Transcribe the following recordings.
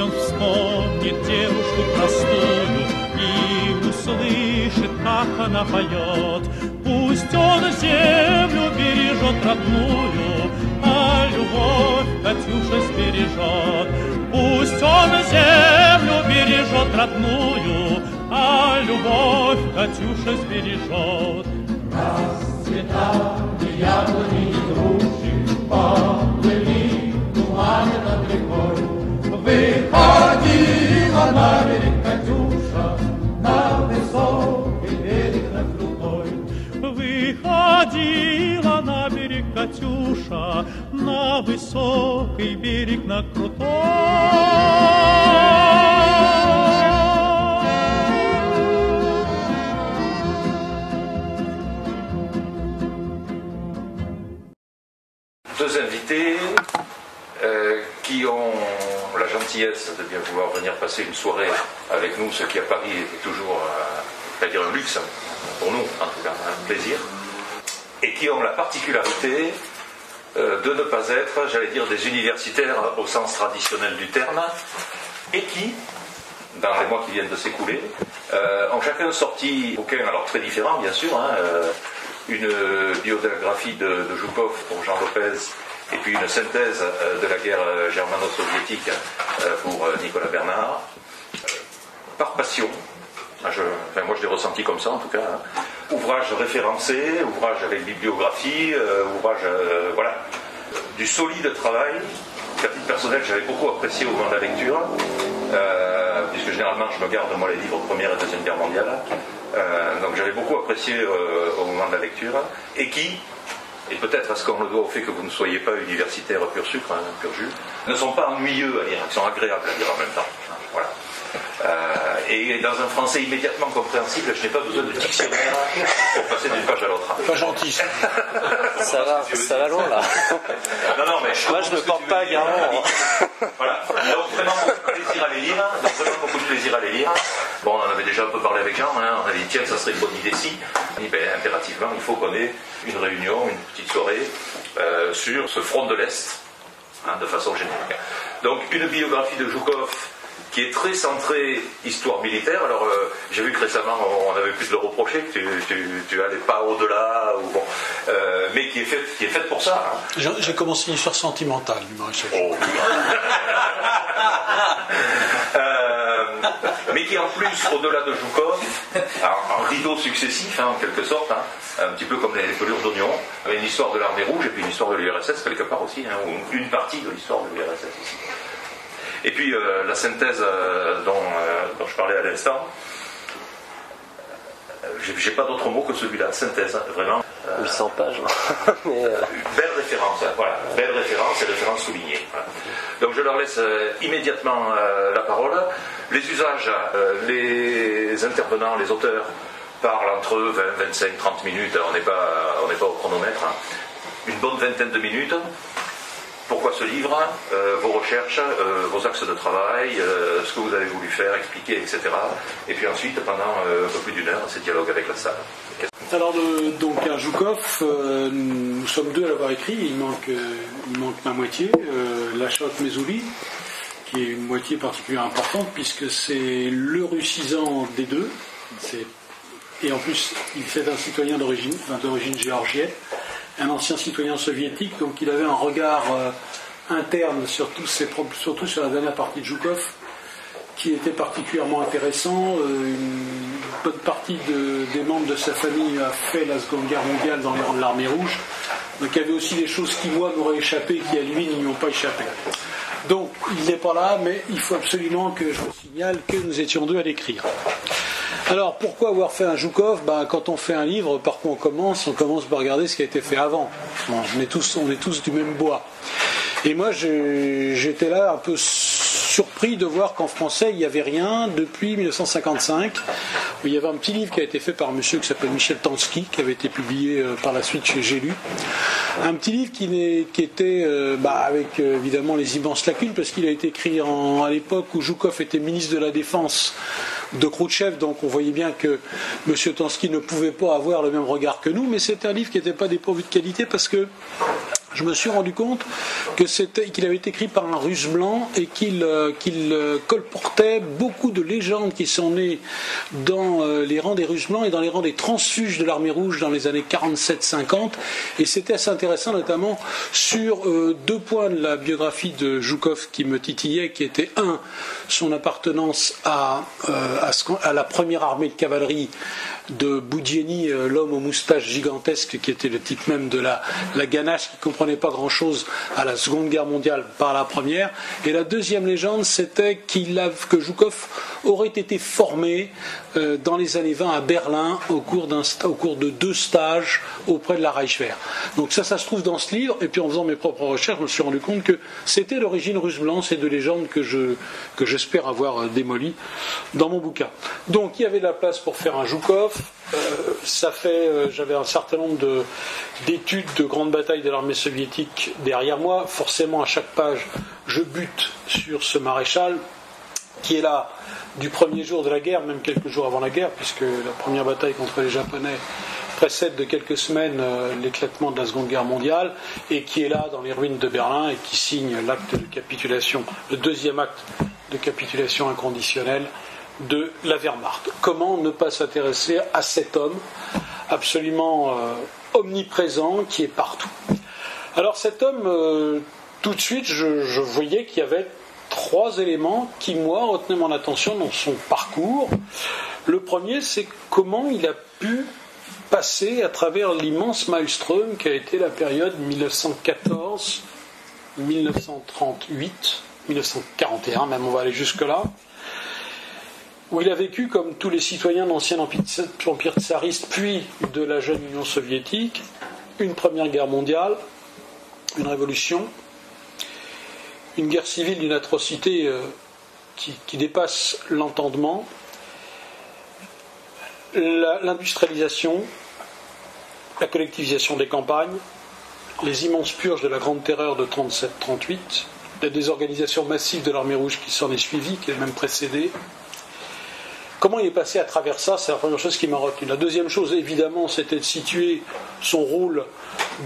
он вспомнит девушку простую и услышит, как она поет. Пусть он землю бережет родную, а любовь Катюша сбережет. Пусть он землю бережет родную, а любовь Катюша сбережет. Расцветали яблони и груши, поплыли туманы над рекой. Выходила на берег Катюша, на высокий берег, на крутой. Выходила на берег Катюша, на высокий берег, на крутой. Deux invités qui ont la gentillesse de bien vouloir venir passer une soirée avec nous, ce qui à Paris est toujours un luxe, pour nous en tout cas, un plaisir, et qui ont la particularité de ne pas être, j'allais dire, des universitaires au sens traditionnel du terme, et qui, dans les mois qui viennent de s'écouler, ont chacun sorti bouquins, alors très différents bien sûr, une biographie de Zhukov pour Jean Lopez, et puis une synthèse de la guerre germano-soviétique pour Nicolas Bernard, par passion. Moi je l'ai ressenti comme ça en tout cas. Ouvrage référencé, ouvrage avec bibliographie, ouvrage voilà, du solide travail qu'à titre personnel j'avais beaucoup apprécié au moment de la lecture, puisque généralement je me garde moi les livres Première et Deuxième Guerre mondiale. Donc j'avais beaucoup apprécié au moment de la lecture, et qui, et peut-être est-ce qu'on le doit au fait que vous ne soyez pas universitaire pur sucre, pur jus, ne sont pas ennuyeux à lire, ils sont agréables à lire en même temps. Voilà. Et dans un français immédiatement compréhensible, je n'ai pas besoin de dictionnaire pour passer d'une page à l'autre. Pas gentil. Ça va loin là. Non, mais moi je ne porte pas garant. Voilà. Donc vraiment beaucoup de plaisir à les lire. Bon, on en avait déjà un peu parlé avec Jean, on a dit tiens, ça serait une bonne idée si. On dit impérativement, il faut qu'on ait une réunion, une petite soirée sur ce front de l'Est, de façon générale. Donc une biographie de Zhukov qui est très centrée histoire militaire. Alors j'ai vu que récemment on avait pu te le reprocher, que tu allais pas au-delà, ou bon, mais qui est faite pour ça. J'ai commencé une histoire sentimentale du maréchal. Oh. Mais qui en plus, au-delà de Zhukov, en rideau successif, en quelque sorte, un petit peu comme les pelures d'oignon, une histoire de l'armée rouge et puis une histoire de l'URSS quelque part aussi, ou une partie de l'histoire de l'URSS aussi. Et puis la synthèse dont je parlais à l'instant, j'ai pas d'autre mot que celui-là, synthèse, vraiment. 800 pages. Belle référence, voilà, belle référence et référence soulignée. Voilà. Donc je leur laisse immédiatement la parole. Les usages, les intervenants, les auteurs parlent entre 20, 25, 30 minutes, on n'est pas au chronomètre, une bonne vingtaine de minutes. Pourquoi ce livre, vos recherches, vos axes de travail, ce que vous avez voulu faire, expliquer, etc. Et puis ensuite, pendant un peu plus d'une heure, ces dialogues avec la salle. Alors, donc à Zhukov, nous sommes deux à l'avoir écrit, il manque ma moitié, Lachot Mezouli, qui est une moitié particulièrement importante, puisque c'est le russisant des deux, et en plus, c'est un citoyen d'origine géorgienne, un ancien citoyen soviétique, donc il avait un regard interne surtout sur la dernière partie de Zhukov, qui était particulièrement intéressant. Une bonne partie des membres de sa famille a fait la Seconde Guerre mondiale dans les rangs de l'armée rouge, donc il y avait aussi des choses qui moi m'auraient échappé, qui à lui n'y ont pas échappé. Donc il n'est pas là, mais il faut absolument que je vous signale que nous étions deux à l'écrire. Alors, pourquoi avoir fait un Zhukov ? Quand on fait un livre, par quoi on commence par regarder ce qui a été fait avant. On est tous du même bois. Et moi, j'étais là un peu surpris de voir qu'en français, il n'y avait rien depuis 1955. Il y avait un petit livre qui a été fait par un monsieur qui s'appelle Michel Tansky, qui avait été publié par la suite chez J'ai lu. Un petit livre qui était avec évidemment les immenses lacunes, parce qu'il a été écrit à l'époque où Zhukov était ministre de la Défense de Khrouchtchev, donc on voyait bien que M. Tansky ne pouvait pas avoir le même regard que nous, mais c'était un livre qui n'était pas dépourvu de qualité, parce que je me suis rendu compte qu'il avait été écrit par un Russe blanc et qu'il colportait beaucoup de légendes qui sont nées dans les rangs des Russes blancs et dans les rangs des transfuges de l'armée rouge dans les années 47-50. Et c'était assez intéressant, notamment sur deux points de la biographie de Zhukov qui me titillaient, qui étaient son appartenance à la première armée de cavalerie de Boudieni, l'homme aux moustaches gigantesques, qui était le type même de la ganache, qui ne comprenait pas grand-chose à la Seconde Guerre mondiale par la première. Et la deuxième légende, c'était que Zhukov aurait été formé dans les années 20 à Berlin au cours de 2 stages auprès de la Reichswehr. Donc ça se trouve dans ce livre, et puis en faisant mes propres recherches, je me suis rendu compte que c'était l'origine russe blanc, ces deux légendes que j'espère avoir démolies dans mon bouquin. Donc il y avait de la place pour faire un Zhukov. J'avais un certain nombre d'études de grandes batailles de l'armée soviétique derrière moi. Forcément, à chaque page, je bute sur ce maréchal qui est là du premier jour de la guerre, même quelques jours avant la guerre, puisque la première bataille contre les Japonais précède de quelques semaines l'éclatement de la Seconde Guerre mondiale, et qui est là dans les ruines de Berlin et qui signe l'acte de capitulation, le deuxième acte de capitulation inconditionnelle de la Wehrmacht. Comment ne pas s'intéresser à cet homme absolument omniprésent qui est partout. Alors cet homme, tout de suite, je voyais qu'il y avait 3 éléments qui, moi, retenaient mon attention dans son parcours. Le premier, c'est comment il a pu passer à travers l'immense maelstrom qui a été la période 1914, 1938, 1941, même on va aller jusque-là, où il a vécu comme tous les citoyens de l'ancien empire tsariste, puis de la jeune Union soviétique, une première guerre mondiale, une révolution, une guerre civile d'une atrocité qui dépasse l'entendement, l'industrialisation, la collectivisation des campagnes, les immenses purges de la Grande Terreur de 37-38, la désorganisation massive de l'armée rouge qui s'en est suivie, qui a même précédé. Comment il est passé à travers ça, c'est la première chose qui m'a retenu. La deuxième chose, évidemment, c'était de situer son rôle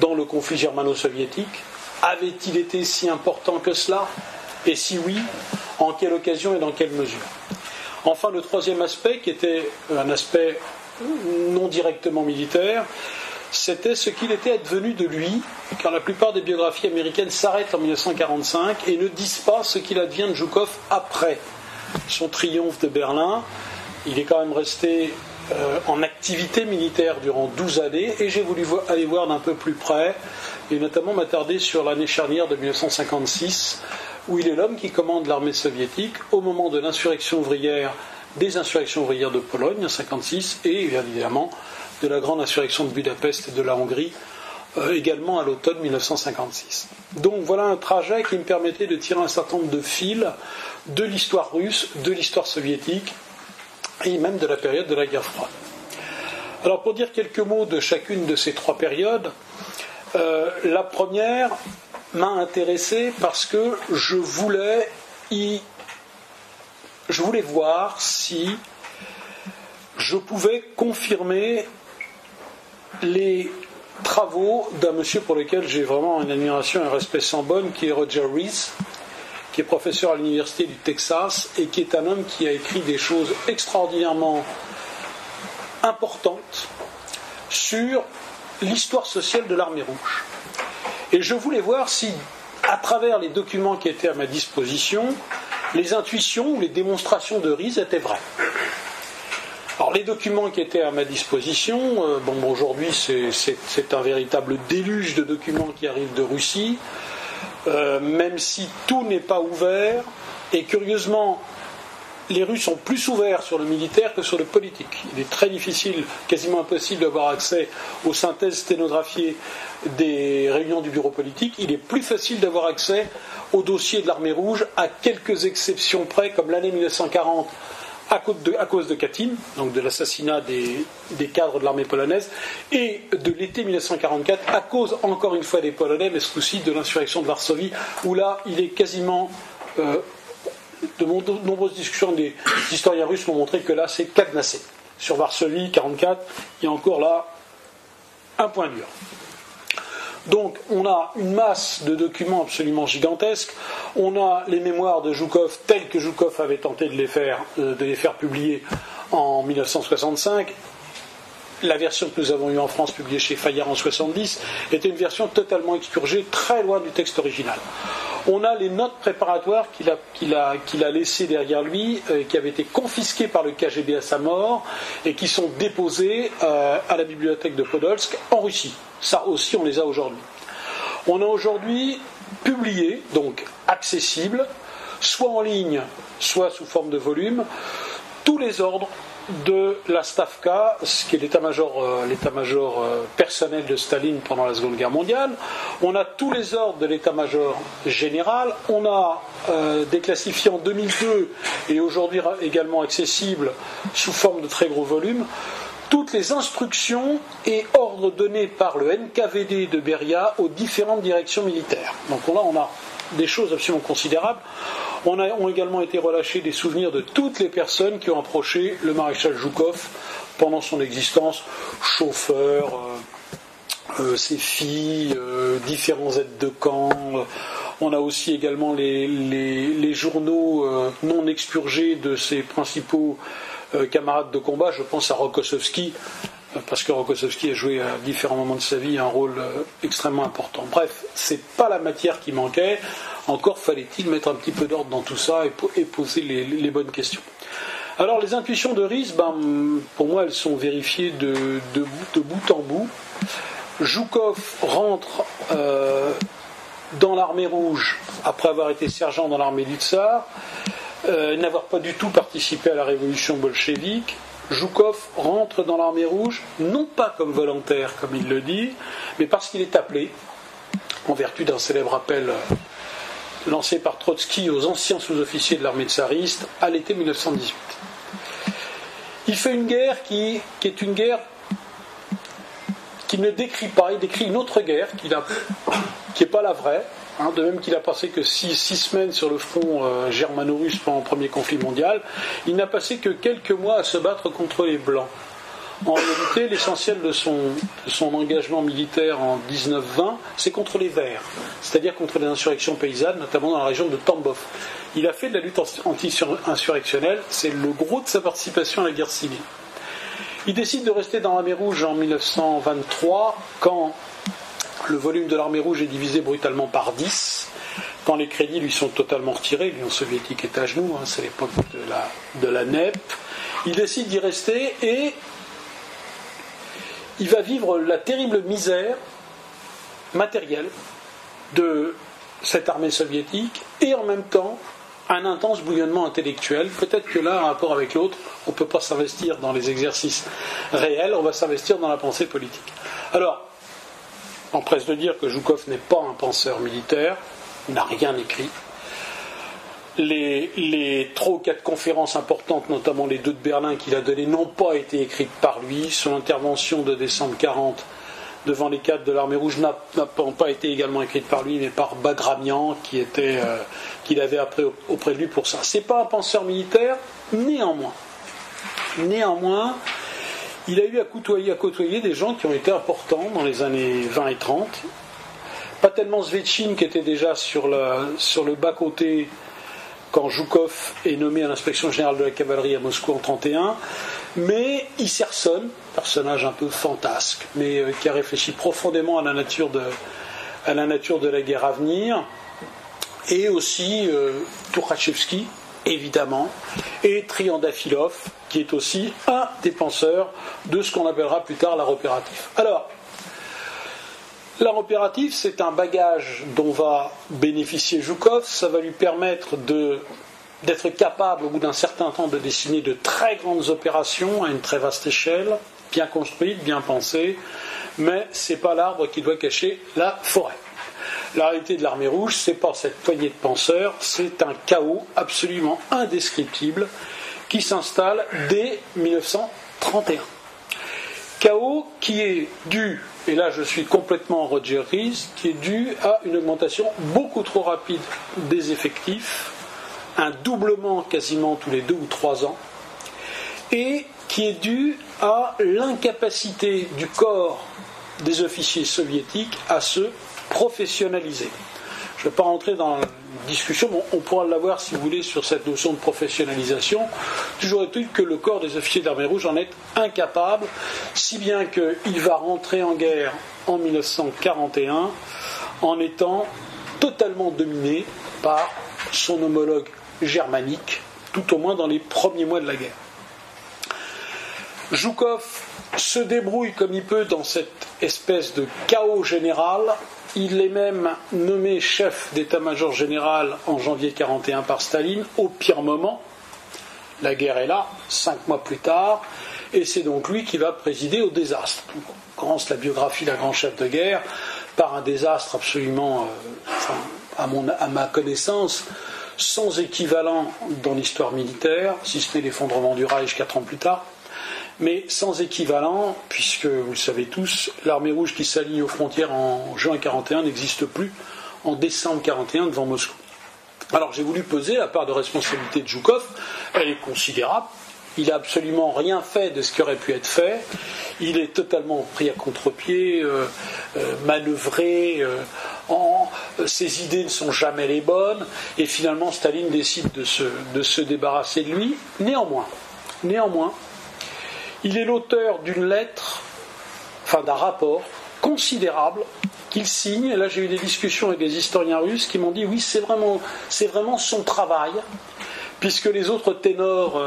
dans le conflit germano-soviétique. Avait-il été si important que cela ? Et si oui, en quelle occasion et dans quelle mesure ? Enfin, le troisième aspect, qui était un aspect non directement militaire, c'était ce qu'il était advenu de lui, car la plupart des biographies américaines s'arrêtent en 1945 et ne disent pas ce qu'il advient de Zhukov après son triomphe de Berlin. Il est quand même resté en activité militaire durant 12 années, et j'ai voulu aller voir d'un peu plus près, et notamment m'attarder sur l'année charnière de 1956, où il est l'homme qui commande l'armée soviétique au moment de l'insurrection ouvrière, des insurrections ouvrières de Pologne en 1956, et bien évidemment de la grande insurrection de Budapest et de la Hongrie, également à l'automne 1956. Donc voilà un trajet qui me permettait de tirer un certain nombre de fils de l'histoire russe, de l'histoire soviétique, et même de la période de la guerre froide. Alors pour dire quelques mots de chacune de ces 3 périodes, la première m'a intéressé parce que je voulais voir si je pouvais confirmer les travaux d'un monsieur pour lequel j'ai vraiment une admiration et un respect sans borne, qui est Roger Rees, qui est professeur à l'université du Texas et qui est un homme qui a écrit des choses extraordinairement importantes sur l'histoire sociale de l'armée rouge. Et je voulais voir si, à travers les documents qui étaient à ma disposition, les intuitions ou les démonstrations de Rees étaient vraies. Alors les documents qui étaient à ma disposition, aujourd'hui c'est un véritable déluge de documents qui arrivent de Russie, même si tout n'est pas ouvert, et curieusement, les Russes sont plus ouverts sur le militaire que sur le politique. Il est très difficile, quasiment impossible d'avoir accès aux synthèses sténographiées des réunions du bureau politique. Il est plus facile d'avoir accès aux dossiers de l'armée rouge, à quelques exceptions près, comme l'année 1940, à cause de Katyn, donc de l'assassinat des cadres de l'armée polonaise, et de l'été 1944, à cause encore une fois des Polonais, mais ce coup-ci de l'insurrection de Varsovie, où là, il est quasiment... de nombreuses discussions des historiens russes m'ont montré que là, c'est cadenassé. Sur Varsovie, 1944, il y a encore là un point dur. Donc on a une masse de documents absolument gigantesques. On a les mémoires de Zhukov tels que Zhukov avait tenté de les faire publier en 1965. La version que nous avons eue en France, publiée chez Fayard en 1970, était une version totalement expurgée, très loin du texte original. On a les notes préparatoires qu'il a laissées derrière lui, qui avaient été confisquées par le KGB à sa mort et qui sont déposées à la bibliothèque de Podolsk en Russie. Ça aussi, on les a aujourd'hui. On a aujourd'hui publié, donc accessible, soit en ligne, soit sous forme de volume, tous les ordres de la Stavka, ce qui est l'état-major personnel de Staline pendant la Seconde Guerre mondiale. On a tous les ordres de l'état-major général. On a déclassifié en 2002 et aujourd'hui également accessible sous forme de très gros volumes toutes les instructions et ordres donnés par le NKVD de Beria aux différentes directions militaires. Donc là, on a des choses absolument considérables. Ont également été relâchés des souvenirs de toutes les personnes qui ont approché le maréchal Zhukov pendant son existence, chauffeur, ses filles, différents aides de camp. On a aussi également les journaux non expurgés de ses principaux camarades de combat. Je pense à Rokossovski, parce que Rokossovski a joué à différents moments de sa vie un rôle extrêmement important. Bref, c'est pas la matière qui manquait. Encore fallait-il mettre un petit peu d'ordre dans tout ça et poser les bonnes questions. Alors les intuitions de Ries, pour moi elles sont vérifiées de bout en bout. Zhukov rentre dans l'armée rouge après avoir été sergent dans l'armée du Tsar, n'avoir pas du tout participé à la révolution bolchevique. Zhukov rentre dans l'armée rouge, non pas comme volontaire comme il le dit, mais parce qu'il est appelé, en vertu d'un célèbre appel lancé par Trotsky aux anciens sous-officiers de l'armée tsariste à l'été 1918. Il fait une guerre qui est une guerre qu'il ne décrit pas, il décrit une autre guerre qui n'est pas la vraie, de même qu'il a passé que 6 semaines sur le front germano-russe pendant le premier conflit mondial, il n'a passé que quelques mois à se battre contre les Blancs. En réalité, l'essentiel de son engagement militaire en 1920, c'est contre les Verts, c'est-à-dire contre les insurrections paysannes, notamment dans la région de Tambov. Il a fait de la lutte anti-insurrectionnelle, c'est le gros de sa participation à la guerre civile. Il décide de rester dans l'armée rouge en 1923, quand le volume de l'armée rouge est divisé brutalement par 10, quand les crédits lui sont totalement retirés, l'Union soviétique est à genoux, c'est l'époque de la NEP. Il décide d'y rester et il va vivre la terrible misère matérielle de cette armée soviétique et en même temps un intense bouillonnement intellectuel. Peut-être que là, un rapport avec l'autre, on ne peut pas s'investir dans les exercices réels, on va s'investir dans la pensée politique. Alors, on empresse de dire que Zhukov n'est pas un penseur militaire, il n'a rien écrit. Les 3 ou 4 conférences importantes, notamment les 2 de Berlin qu'il a données, n'ont pas été écrites par lui. Son intervention de décembre 1940 devant les cadres de l'armée rouge n'a pas été également écrite par lui, mais par Bagramian, qu'il avait appris auprès de lui pour ça. C'est pas un penseur militaire, néanmoins, il a eu à côtoyer des gens qui ont été importants dans les années 20 et 30. Pas tellement Svetchine, qui était déjà sur le bas-côté quand Zhukov est nommé à l'inspection générale de la cavalerie à Moscou en 1931, mais Iserson, personnage un peu fantasque, mais qui a réfléchi profondément à la nature de la guerre à venir, et aussi Tukhachevsky, évidemment, et Triandafilov, qui est aussi un des penseurs de ce qu'on appellera plus tard l'art opératif. Alors, l'art opératif, c'est un bagage dont va bénéficier Zhukov. Ça va lui permettre d'être capable, au bout d'un certain temps, de dessiner de très grandes opérations à une très vaste échelle, bien construites, bien pensées, mais ce n'est pas l'arbre qui doit cacher la forêt. La réalité de l'armée rouge, ce n'est pas cette poignée de penseurs, c'est un chaos absolument indescriptible qui s'installe dès 1931. Chaos qui est dû, et là je suis complètement Roger Ries, qui est dû à une augmentation beaucoup trop rapide des effectifs, un doublement quasiment tous les 2 ou 3 ans, et qui est dû à l'incapacité du corps des officiers soviétiques à se professionnaliser. Je ne vais pas rentrer dans la discussion, mais on pourra l'avoir si vous voulez sur cette notion de professionnalisation. Toujours est-il que le corps des officiers d'armée rouge en est incapable, si bien qu'il va rentrer en guerre en 1941 en étant totalement dominé par son homologue germanique, tout au moins dans les premiers mois de la guerre. Zhukov se débrouille comme il peut dans cette espèce de chaos général. Il est même nommé chef d'état-major général en janvier 1941 par Staline, au pire moment. La guerre est là, 5 mois plus tard, et c'est donc lui qui va présider au désastre. On commence la biographie d'un grand chef de guerre par un désastre absolument, à ma connaissance, sans équivalent dans l'histoire militaire, si ce n'est l'effondrement du Reich 4 ans plus tard. Mais sans équivalent, puisque, vous le savez tous, l'armée rouge qui s'aligne aux frontières en juin 1941 n'existe plus en décembre 1941 devant Moscou. Alors j'ai voulu peser la part de responsabilité de Zhukov, elle est considérable, il n'a absolument rien fait de ce qui aurait pu être fait, il est totalement pris à contre-pied, manœuvré, ses idées ne sont jamais les bonnes, et finalement Staline décide de se débarrasser de lui. Néanmoins, il est l'auteur d'une lettre, d'un rapport considérable qu'il signe. Et là, j'ai eu des discussions avec des historiens russes qui m'ont dit oui, c'est vraiment son travail, puisque les autres ténors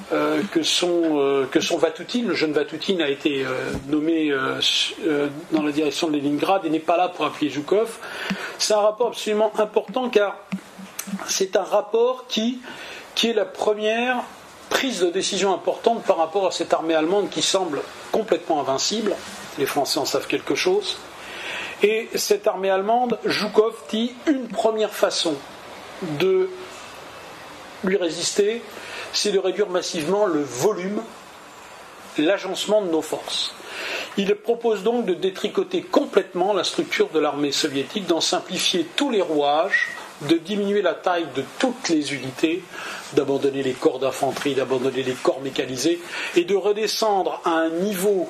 que sont Vatoutine, le jeune Vatoutine a été nommé dans la direction de Leningrad et n'est pas là pour appuyer Zhukov. C'est un rapport absolument important car c'est un rapport qui est la première prise de décision importante par rapport à cette armée allemande qui semble complètement invincible. Les Français en savent quelque chose. Et cette armée allemande, Zhukov dit une première façon de lui résister, c'est de réduire massivement le volume, l'agencement de nos forces. Il propose donc de détricoter complètement la structure de l'armée soviétique, d'en simplifier tous les rouages, de diminuer la taille de toutes les unités, d'abandonner les corps d'infanterie, d'abandonner les corps mécanisés, et de redescendre à un niveau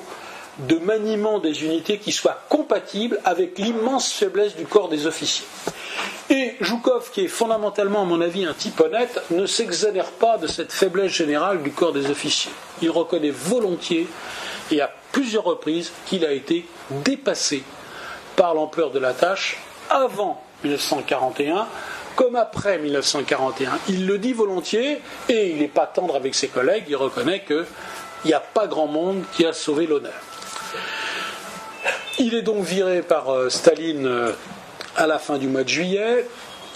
de maniement des unités qui soit compatible avec l'immense faiblesse du corps des officiers. Et Zhukov, qui est fondamentalement, à mon avis, un type honnête, ne s'exonère pas de cette faiblesse générale du corps des officiers. Il reconnaît volontiers, et à plusieurs reprises, qu'il a été dépassé par l'ampleur de la tâche avant 1941, comme après 1941. Il le dit volontiers, et il n'est pas tendre avec ses collègues, il reconnaît qu'il n'y a pas grand monde qui a sauvé l'honneur. Il est donc viré par Staline à la fin du mois de juillet.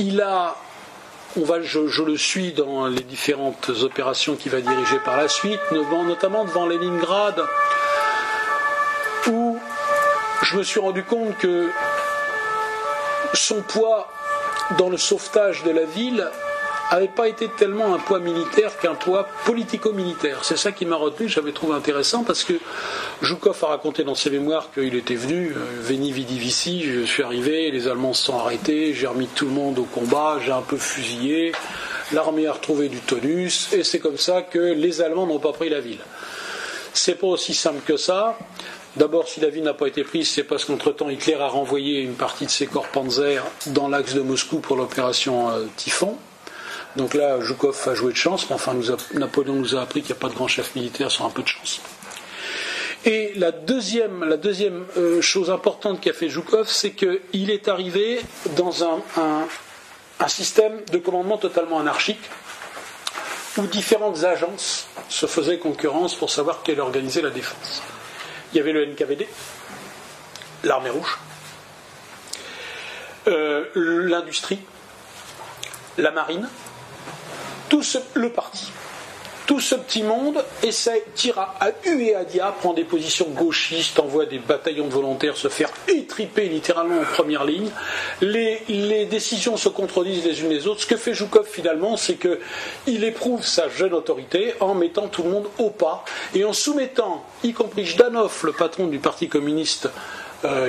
Je le suis dans les différentes opérations qu'il va diriger par la suite, notamment devant Leningrad, où je me suis rendu compte que son poids dans le sauvetage de la ville n'avait pas été tellement un poids militaire qu'un poids politico-militaire. C'est ça qui m'a retenu, j'avais trouvé intéressant, parce que Zhukov a raconté dans ses mémoires qu'il était venu, Veni Vidi Vici, je suis arrivé, les Allemands se sont arrêtés, j'ai remis tout le monde au combat, j'ai un peu fusillé, l'armée a retrouvé du tonus, et c'est comme ça que les Allemands n'ont pas pris la ville. C'est pas aussi simple que ça. D'abord, si la ville n'a pas été prise, c'est parce qu'entre-temps, Hitler a renvoyé une partie de ses corps panzer dans l'axe de Moscou pour l'opération Typhon. Donc là, Zhukov a joué de chance, mais enfin, Napoléon nous a appris qu'il n'y a pas de grand chef militaire sans un peu de chance. Et la deuxième chose importante qu'a fait Zhukov, c'est qu'il est arrivé dans un système de commandement totalement anarchique, où différentes agences se faisaient concurrence pour savoir quelle organisait la défense. Il y avait le NKVD, l'armée rouge, l'industrie, la marine, le parti. Tout ce petit monde tire à U et à dia, prend des positions gauchistes, envoie des bataillons de volontaires se faire étriper littéralement en première ligne. Les décisions se contredisent les unes les autres. Ce que fait Zhukov finalement, c'est qu'il éprouve sa jeune autorité en mettant tout le monde au pas et en soumettant, y compris Jdanov, le patron du Parti communiste,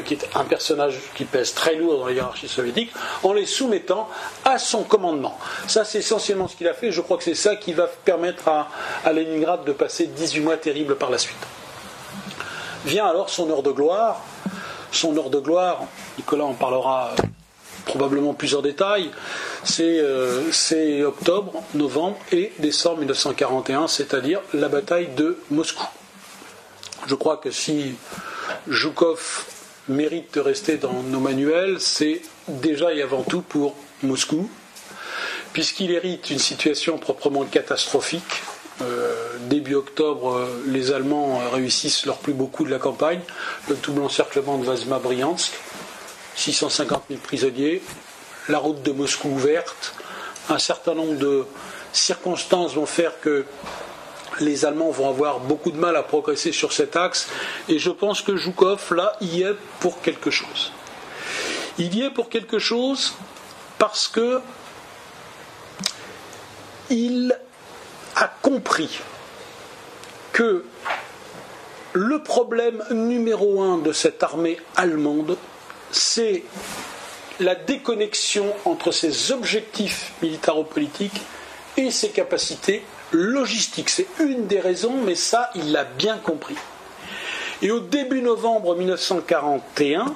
qui est un personnage qui pèse très lourd dans la hiérarchie soviétique, en les soumettant à son commandement. Ça, c'est essentiellement ce qu'il a fait. Je crois que c'est ça qui va permettre à Leningrad de passer 18 mois terribles par la suite. Vient alors son heure de gloire. Son heure de gloire, Nicolas en parlera probablement plus en détail, c'est octobre, novembre et décembre 1941, c'est-à-dire la bataille de Moscou. Je crois que si Zhukov mérite de rester dans nos manuels, c'est déjà et avant tout pour Moscou, puisqu'il hérite une situation proprement catastrophique. Début octobre, les Allemands réussissent leur plus beau coup de la campagne, le double encerclement de Vazma-Briansk, 650 000 prisonniers, la route de Moscou ouverte. Un certain nombre de circonstances vont faire que les Allemands vont avoir beaucoup de mal à progresser sur cet axe, et je pense que Zhukov, là, y est pour quelque chose. Il y est pour quelque chose parce que il a compris que le problème numéro 1 de cette armée allemande, c'est la déconnexion entre ses objectifs militaro-politiques et ses capacités logistiques. C'est une des raisons, mais ça, il l'a bien compris. Et au début novembre 1941,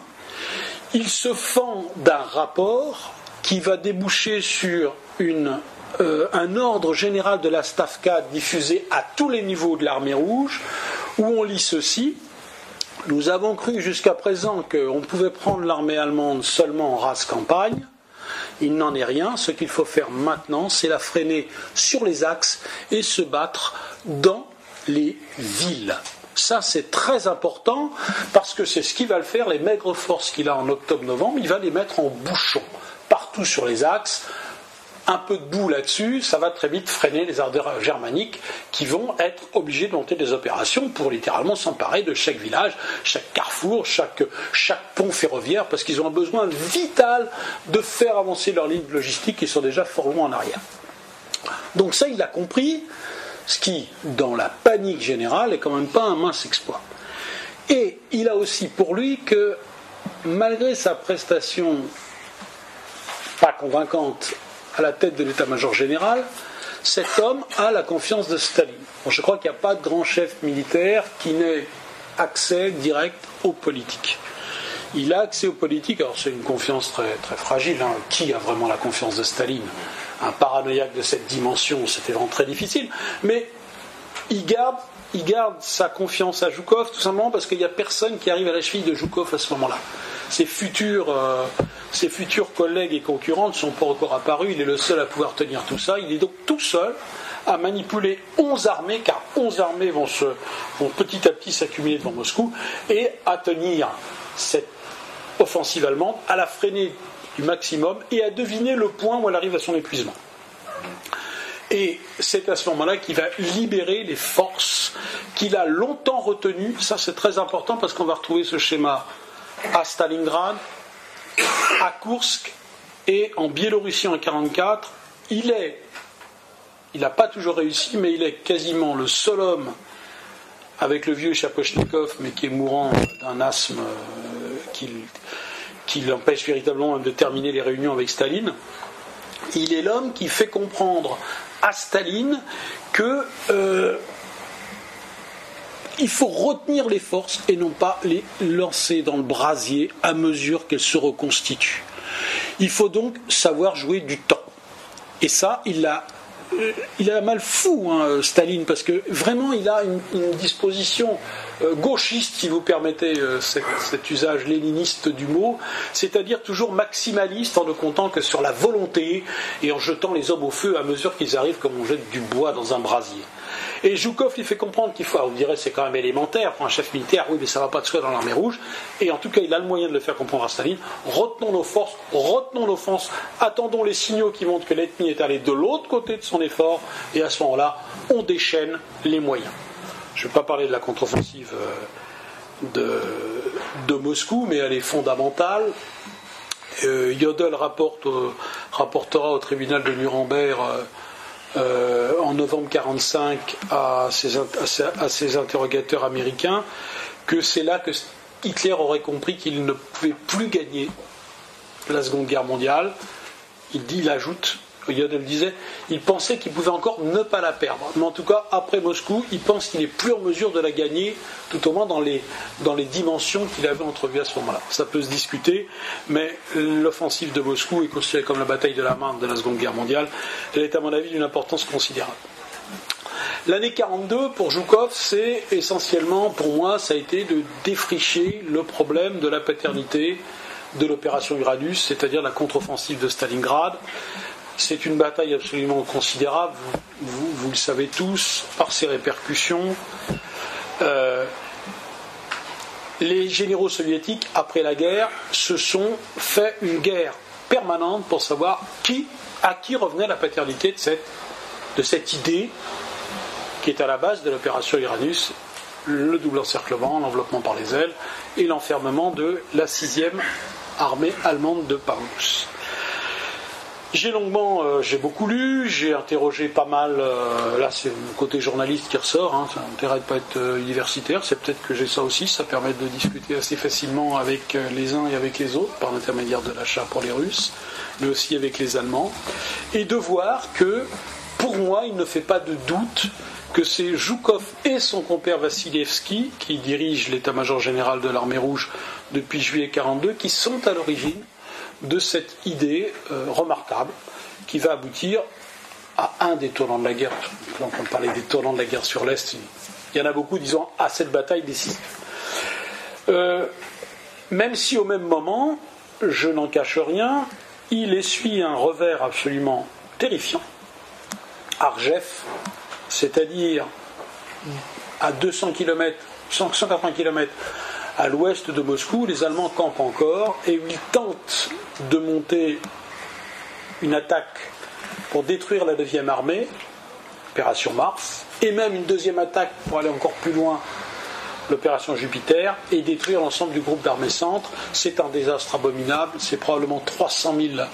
il se fend d'un rapport qui va déboucher sur un ordre général de la Stavka diffusé à tous les niveaux de l'armée rouge, où on lit ceci: nous avons cru jusqu'à présent qu'on pouvait prendre l'armée allemande seulement en rase campagne. Il n'en est rien. Ce qu'il faut faire maintenant, c'est la freiner sur les axes et se battre dans les villes. Ça, c'est très important parce que c'est ce qui va le faire. Les maigres forces qu'il a en octobre-novembre, il va les mettre en bouchon partout sur les axes. Un peu de boue là-dessus, ça va très vite freiner les ardeurs germaniques qui vont être obligés de monter des opérations pour littéralement s'emparer de chaque village, chaque carrefour, chaque pont ferroviaire, parce qu'ils ont un besoin vital de faire avancer leurs lignes logistiques qui sont déjà fort loin en arrière. Donc ça, il l'a compris, ce qui, dans la panique générale, est quand même pas un mince exploit. Et il a aussi pour lui que, malgré sa prestation pas convaincante à la tête de l'état-major général, cet homme a la confiance de Staline. Bon, je crois qu'il n'y a pas de grand chef militaire qui n'ait accès direct aux politiques. Il a accès aux politiques, alors c'est une confiance très, très fragile. Qui a vraiment la confiance de Staline ? Un paranoïaque de cette dimension, c'était vraiment très difficile. Mais il garde sa confiance à Zhukov, tout simplement parce qu'il n'y a personne qui arrive à la cheville de Zhukov à ce moment-là. Ses futurs collègues et concurrents ne sont pas encore apparus, il est le seul à pouvoir tenir tout ça, il est donc tout seul à manipuler 11 armées, car 11 armées vont petit à petit s'accumuler devant Moscou, et à tenir cette offensive allemande, à la freiner du maximum, et à deviner le point où elle arrive à son épuisement. Et c'est à ce moment-là qu'il va libérer les forces qu'il a longtemps retenues. Ça, c'est très important parce qu'on va retrouver ce schéma à Stalingrad, à Koursk et en Biélorussie en 1944. Il n'a pas toujours réussi, mais il est quasiment le seul homme, avec le vieux Shapochnikov, mais qui est mourant d'un asthme qui l'empêche véritablement de terminer les réunions avec Staline. Il est l'homme qui fait comprendre à Staline que il faut retenir les forces et non pas les lancer dans le brasier à mesure qu'elles se reconstituent. Il faut donc savoir jouer du temps. Et ça, il a mal fou, Staline, parce que vraiment, il a une disposition gauchiste, si vous permettez cet usage léniniste du mot, c'est-à-dire toujours maximaliste en ne comptant que sur la volonté et en jetant les hommes au feu à mesure qu'ils arrivent comme on jette du bois dans un brasier. Et Zhukov lui fait comprendre qu'il faut, vous direz c'est quand même élémentaire pour un chef militaire, oui mais ça ne va pas de soi dans l'armée rouge, et en tout cas il a le moyen de le faire comprendre à Staline, retenons nos forces, retenons l'offense, attendons les signaux qui montrent que l'ennemi est allé de l'autre côté de son effort, et à ce moment-là on déchaîne les moyens. Je ne vais pas parler de la contre-offensive de Moscou, mais elle est fondamentale. Jodl rapportera au tribunal de Nuremberg en novembre 1945 à ses interrogateurs américains que c'est là que Hitler aurait compris qu'il ne pouvait plus gagner la Seconde Guerre mondiale. Il ajoute Yodel disait, il pensait qu'il pouvait encore ne pas la perdre. Mais en tout cas, après Moscou, il pense qu'il n'est plus en mesure de la gagner, tout au moins dans les dimensions qu'il avait entrevues à ce moment-là. Ça peut se discuter, mais l'offensive de Moscou est considérée comme la bataille de la Marne de la Seconde Guerre mondiale. Elle est à mon avis d'une importance considérable. L'année 42 pour Zhukov, c'est essentiellement, pour moi, ça a été de défricher le problème de la paternité de l'opération Uranus, c'est-à-dire la contre-offensive de Stalingrad. C'est une bataille absolument considérable, vous le savez tous, par ses répercussions. Les généraux soviétiques, après la guerre, se sont fait une guerre permanente pour savoir à qui revenait la paternité de cette idée qui est à la base de l'opération Uranus, le double encerclement, l'enveloppement par les ailes et l'enfermement de la 6e armée allemande de Paulus. J'ai beaucoup lu, j'ai interrogé pas mal, là c'est le côté journaliste qui ressort, ça n'a intérêt de pas être universitaire, c'est peut-être que j'ai ça aussi, ça permet de discuter assez facilement avec les uns et avec les autres, par l'intermédiaire de l'achat pour les Russes, mais aussi avec les Allemands, et de voir que, pour moi, il ne fait pas de doute que c'est Zhukov et son compère Vassilievski, qui dirigent l'état-major général de l'armée rouge depuis juillet 1942, qui sont à l'origine de cette idée remarquable qui va aboutir à un des tournants de la guerre. Quand on parlait des tournants de la guerre sur l'Est, il y en a beaucoup disant à cette bataille décisive. Même si au même moment, je n'en cache rien, il essuie un revers absolument terrifiant. Argev, c'est-à-dire à 200 km, 180 km à l'ouest de Moscou, les Allemands campent encore et ils tentent de monter une attaque pour détruire la 9e armée, opération Mars, et même une deuxième attaque pour aller encore plus loin, l'opération Jupiter, et détruire l'ensemble du groupe d'armées centre. C'est un désastre abominable, c'est probablement 300 000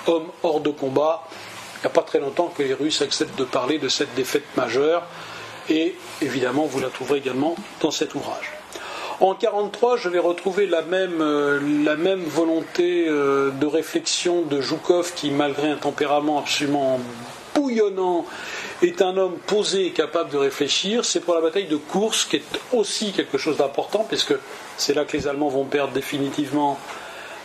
hommes hors de combat. Il n'y a pas très longtemps que les Russes acceptent de parler de cette défaite majeure, et évidemment vous la trouverez également dans cet ouvrage. En 1943, je vais retrouver la même volonté de réflexion de Zhukov, qui, malgré un tempérament absolument bouillonnant, est un homme posé et capable de réfléchir. C'est pour la bataille de Koursk, qui est aussi quelque chose d'important, puisque c'est là que les Allemands vont perdre définitivement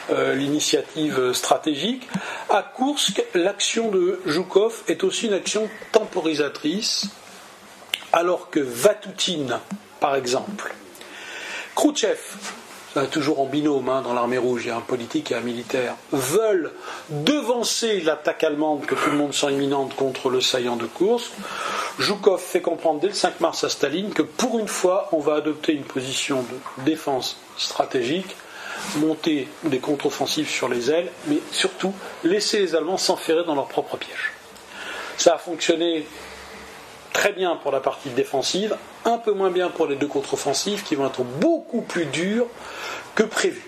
l'initiative stratégique. À Koursk, l'action de Zhukov est aussi une action temporisatrice, alors que Vatoutine, par exemple, Khrouchtchev, toujours en binôme dans l'armée rouge, il y a un politique et un militaire, veulent devancer l'attaque allemande que tout le monde sent imminente contre le saillant de Koursk. Zhukov fait comprendre dès le 5 mars à Staline que pour une fois, on va adopter une position de défense stratégique, monter des contre-offensives sur les ailes, mais surtout laisser les Allemands s'enferrer dans leur propre piège. Ça a fonctionné très bien pour la partie défensive, un peu moins bien pour les deux contre-offensives qui vont être beaucoup plus dures que prévu.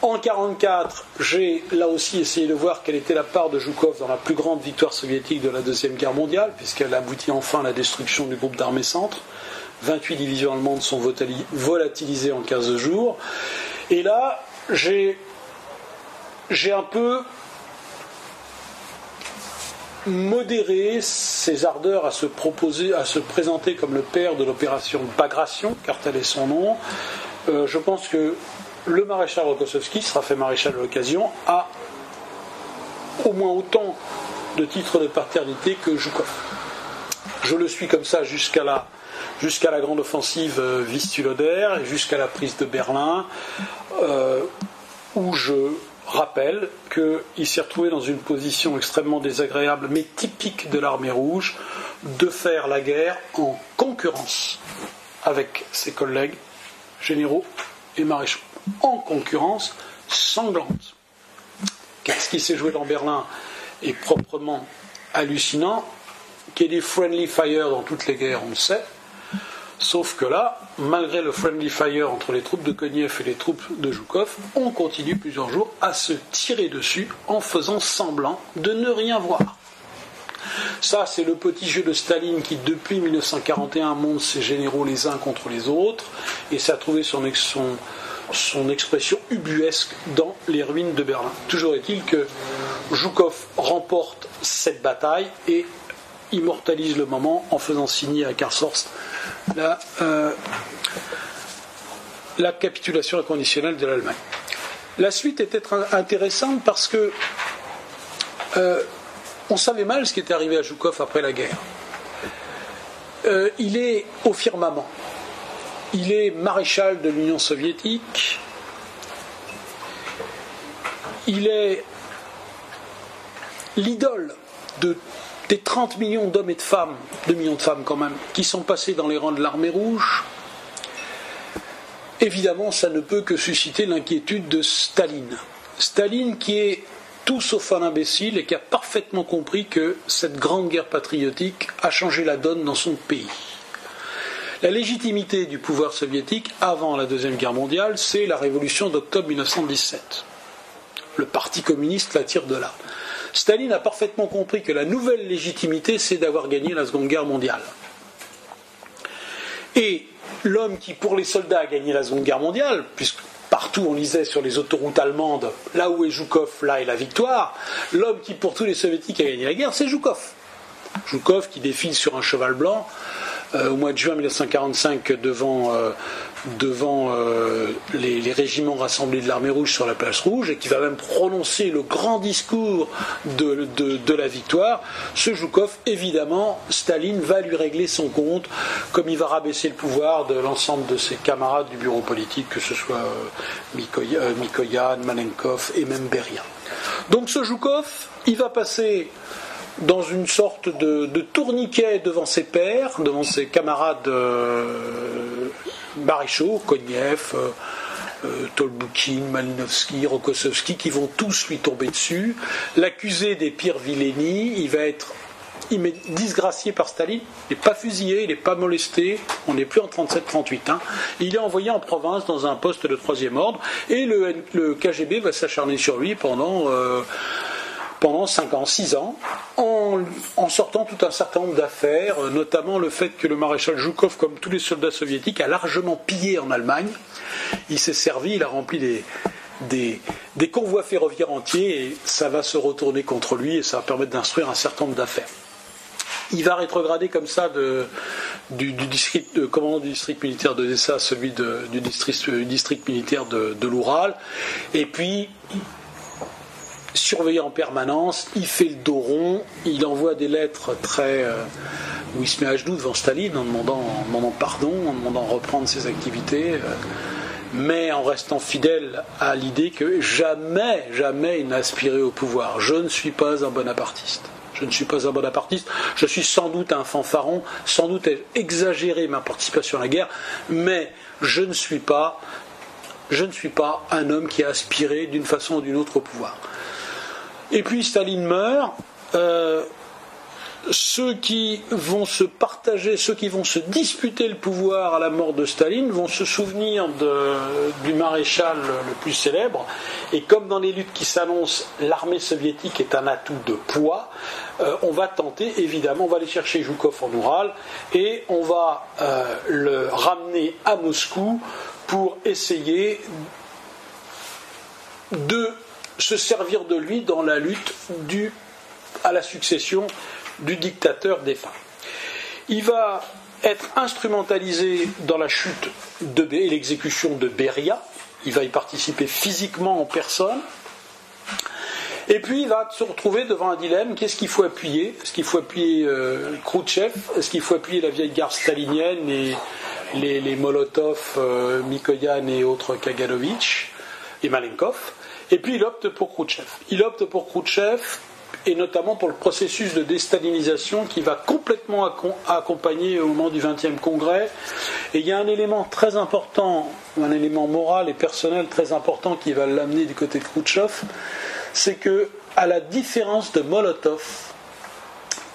En 1944, j'ai là aussi essayé de voir quelle était la part de Zhukov dans la plus grande victoire soviétique de la Deuxième Guerre mondiale, puisqu'elle aboutit enfin à la destruction du groupe d'armées centre. 28 divisions allemandes sont volatilisées en 15 jours. Et là, j'ai un peu modérer ses ardeurs à se présenter comme le père de l'opération Bagration, car tel est son nom. Je pense que le maréchal Rokossovski sera fait maréchal à l'occasion, a au moins autant de titres de paternité que Zhukov. Je le suis comme ça jusqu'à la grande offensive Vistula-Oder et jusqu'à la prise de Berlin, où je rappelle qu'il s'est retrouvé dans une position extrêmement désagréable, mais typique de l'armée rouge, de faire la guerre en concurrence avec ses collègues généraux et maréchaux. En concurrence sanglante. Ce qui s'est joué dans Berlin est proprement hallucinant. Qu'il y ait des friendly fire dans toutes les guerres, on le sait. Sauf que là, malgré le friendly fire entre les troupes de Konev et les troupes de Zhukov, on continue plusieurs jours à se tirer dessus en faisant semblant de ne rien voir. Ça, c'est le petit jeu de Staline qui, depuis 1941, monte ses généraux les uns contre les autres, et ça a trouvé son son expression ubuesque dans les ruines de Berlin. Toujours est-il que Zhukov remporte cette bataille et immortalise le moment en faisant signer à Karlshorst la capitulation inconditionnelle de l'Allemagne. La suite était intéressante parce que on savait mal ce qui était arrivé à Zhukov après la guerre. Il est au firmament. Il est maréchal de l'Union soviétique. Il est l'idole des 30 millions d'hommes et de femmes, 2 millions de femmes quand même, qui sont passés dans les rangs de l'armée rouge. Évidemment, ça ne peut que susciter l'inquiétude de Staline. Staline qui est tout sauf un imbécile et qui a parfaitement compris que cette grande guerre patriotique a changé la donne dans son pays. La légitimité du pouvoir soviétique avant la Deuxième Guerre mondiale, c'est la révolution d'octobre 1917. Le Parti communiste la tire de là. Staline a parfaitement compris que la nouvelle légitimité, c'est d'avoir gagné la Seconde Guerre mondiale. Et l'homme qui, pour les soldats, a gagné la Seconde Guerre mondiale, puisque partout on lisait sur les autoroutes allemandes, là où est Zhukov, là est la victoire, l'homme qui, pour tous les soviétiques, a gagné la guerre, c'est Zhukov. Zhukov qui défile sur un cheval blanc au mois de juin 1945 devant les régiments rassemblés de l'armée rouge sur la place rouge et qui va même prononcer le grand discours de la victoire. Ce Zhukov, évidemment, Staline va lui régler son compte, comme il va rabaisser le pouvoir de l'ensemble de ses camarades du bureau politique, que ce soit Mikoyan, Malenkov et même Beria. Donc ce Zhukov, il va passer dans une sorte de tourniquet devant ses pairs, devant ses camarades maréchaux, Konev, Tolbukhin, Malinovski, Rokossovski, qui vont tous lui tomber dessus, l'accuser des pires vilainies. Il va être disgracié par Staline, il n'est pas fusillé, il n'est pas molesté, on n'est plus en 37-38, il est envoyé en province dans un poste de 3e ordre, et le KGB va s'acharner sur lui pendant 5 ans, 6 ans, en sortant tout un certain nombre d'affaires, notamment le fait que le maréchal Zhukov, comme tous les soldats soviétiques, a largement pillé en Allemagne. Il s'est servi, il a rempli des convois ferroviaires entiers, et ça va se retourner contre lui, et ça va permettre d'instruire un certain nombre d'affaires. Il va rétrograder comme ça du commandant du district militaire de Odessa à celui du district militaire de l'Oural, et puis surveillé en permanence, il fait le dos rond, il envoie des lettres où il se met à genoux devant Staline en demandant pardon, en demandant de reprendre ses activités, mais en restant fidèle à l'idée que jamais il n'a aspiré au pouvoir. Je ne suis pas un bonapartiste. Je ne suis pas un bonapartiste, je suis sans doute un fanfaron, sans doute exagéré ma participation à la guerre, mais je ne suis pas un homme qui a aspiré d'une façon ou d'une autre au pouvoir. Et puis Staline meurt, ceux qui vont se partager, ceux qui vont se disputer le pouvoir à la mort de Staline vont se souvenir du maréchal le plus célèbre, et comme dans les luttes qui s'annoncent, l'armée soviétique est un atout de poids, on va tenter, évidemment, on va aller chercher Zhukov en Oural, et on va le ramener à Moscou pour essayer de se servir de lui dans la lutte à la succession du dictateur défunt. Il va être instrumentalisé dans la chute et l'exécution de Beria. Il va y participer physiquement en personne. Et puis il va se retrouver devant un dilemme. Qu'est-ce qu'il faut appuyer ? Est-ce qu'il faut appuyer Khrouchtchev ? Est-ce qu'il faut appuyer la vieille garde stalinienne et les Molotov, Mikoyan et autres Kaganovich et Malenkov ? Et puis il opte pour Khrouchtchev. Il opte pour Khrouchtchev, et notamment pour le processus de déstalinisation qui va complètement accompagner au moment du 20e congrès. Et il y a un élément très important, un élément moral et personnel très important qui va l'amener du côté de Khrouchtchev, c'est que, à la différence de Molotov,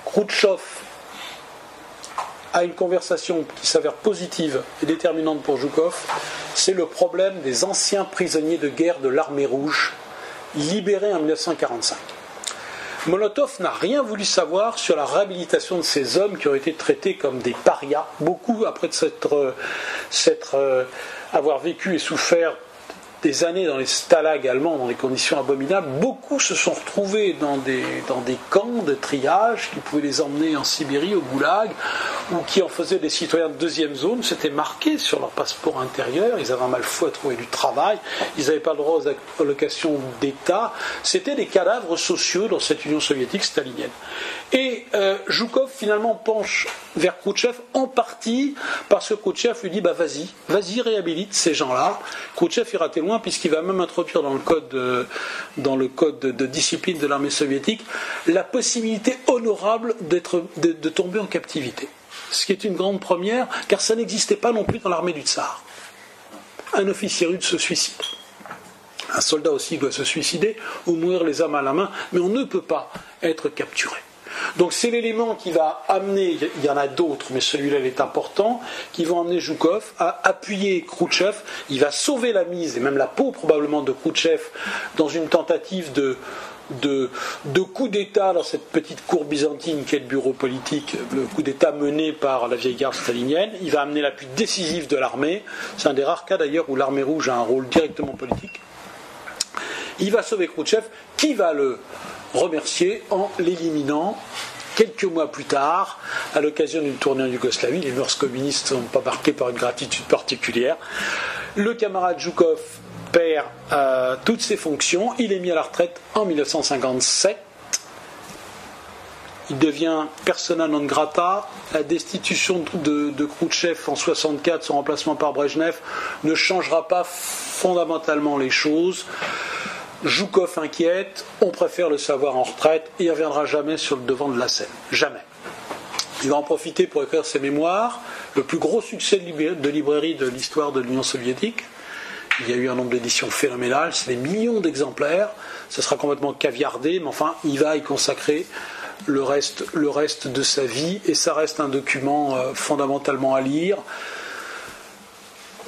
Khrouchtchev a une conversation qui s'avère positive et déterminante pour Zhukov, c'est le problème des anciens prisonniers de guerre de l'armée rouge, libérés en 1945. Molotov n'a rien voulu savoir sur la réhabilitation de ces hommes qui ont été traités comme des parias, beaucoup après avoir vécu et souffert des années dans les stalags allemands, dans des conditions abominables, beaucoup se sont retrouvés dans des camps de triage qui pouvaient les emmener en Sibérie, au Goulag, ou qui en faisaient des citoyens de deuxième zone. C'était marqué sur leur passeport intérieur, ils avaient un mal fou à trouver du travail, ils n'avaient pas le droit aux allocations d'État. C'était des cadavres sociaux dans cette Union soviétique stalinienne. Et Zhukov finalement penche vers Khrouchtchev en partie parce que Khrouchtchev lui dit vas-y réhabilite ces gens-là. Khrouchtchev ira très loin puisqu'il va même introduire dans le code de discipline de l'armée soviétique la possibilité honorable de tomber en captivité. Ce qui est une grande première car ça n'existait pas non plus dans l'armée du tsar. Un officier russe se suicide. Un soldat aussi doit se suicider ou mourir les armes à la main, mais on ne peut pas être capturé. Donc c'est l'élément qui va amener, il y en a d'autres, mais celui-là il est important, qui vont amener Zhukov à appuyer Khrouchtchev. Il va sauver la mise et même la peau probablement de Khrouchtchev dans une tentative de coup d'État dans cette petite cour byzantine qu'est le bureau politique, le coup d'État mené par la vieille garde stalinienne. Il va amener l'appui décisif de l'armée. C'est un des rares cas d'ailleurs où l'armée rouge a un rôle directement politique. Il va sauver Khrouchtchev, qui va le remercier en l'éliminant quelques mois plus tard, à l'occasion d'une tournée en Yougoslavie. Les mœurs communistes ne sont pas marquées par une gratitude particulière. Le camarade Zhukov perd toutes ses fonctions. Il est mis à la retraite en 1957. Il devient persona non grata. La destitution de Khrouchtchev en 1964, son remplacement par Brejnev, ne changera pas fondamentalement les choses. Zhukov inquiète, on préfère le savoir en retraite et il ne reviendra jamais sur le devant de la scène. Jamais. Il va en profiter pour écrire ses mémoires, le plus gros succès de librairie de l'histoire de l'Union soviétique. Il y a eu un nombre d'éditions phénoménal, c'est des millions d'exemplaires, ça sera complètement caviardé, mais enfin, il va y consacrer le reste de sa vie et ça reste un document fondamentalement à lire.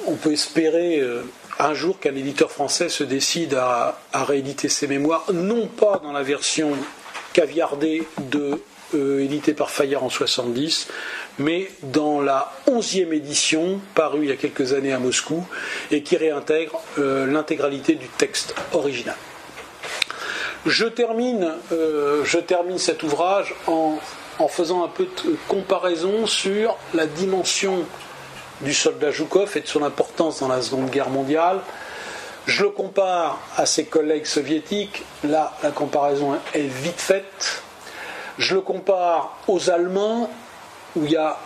On peut espérer un jour qu'un éditeur français se décide à rééditer ses mémoires, non pas dans la version caviardée éditée par Fayard en 1970, mais dans la 11e édition, parue il y a quelques années à Moscou, et qui réintègre l'intégralité du texte original. Je termine cet ouvrage en faisant un peu de comparaison sur la dimension du soldat Zhukov et de son importance dans la Seconde Guerre mondiale. Je le compare à ses collègues soviétiques. Là, la comparaison est vite faite. Je le compare aux Allemands, où il y a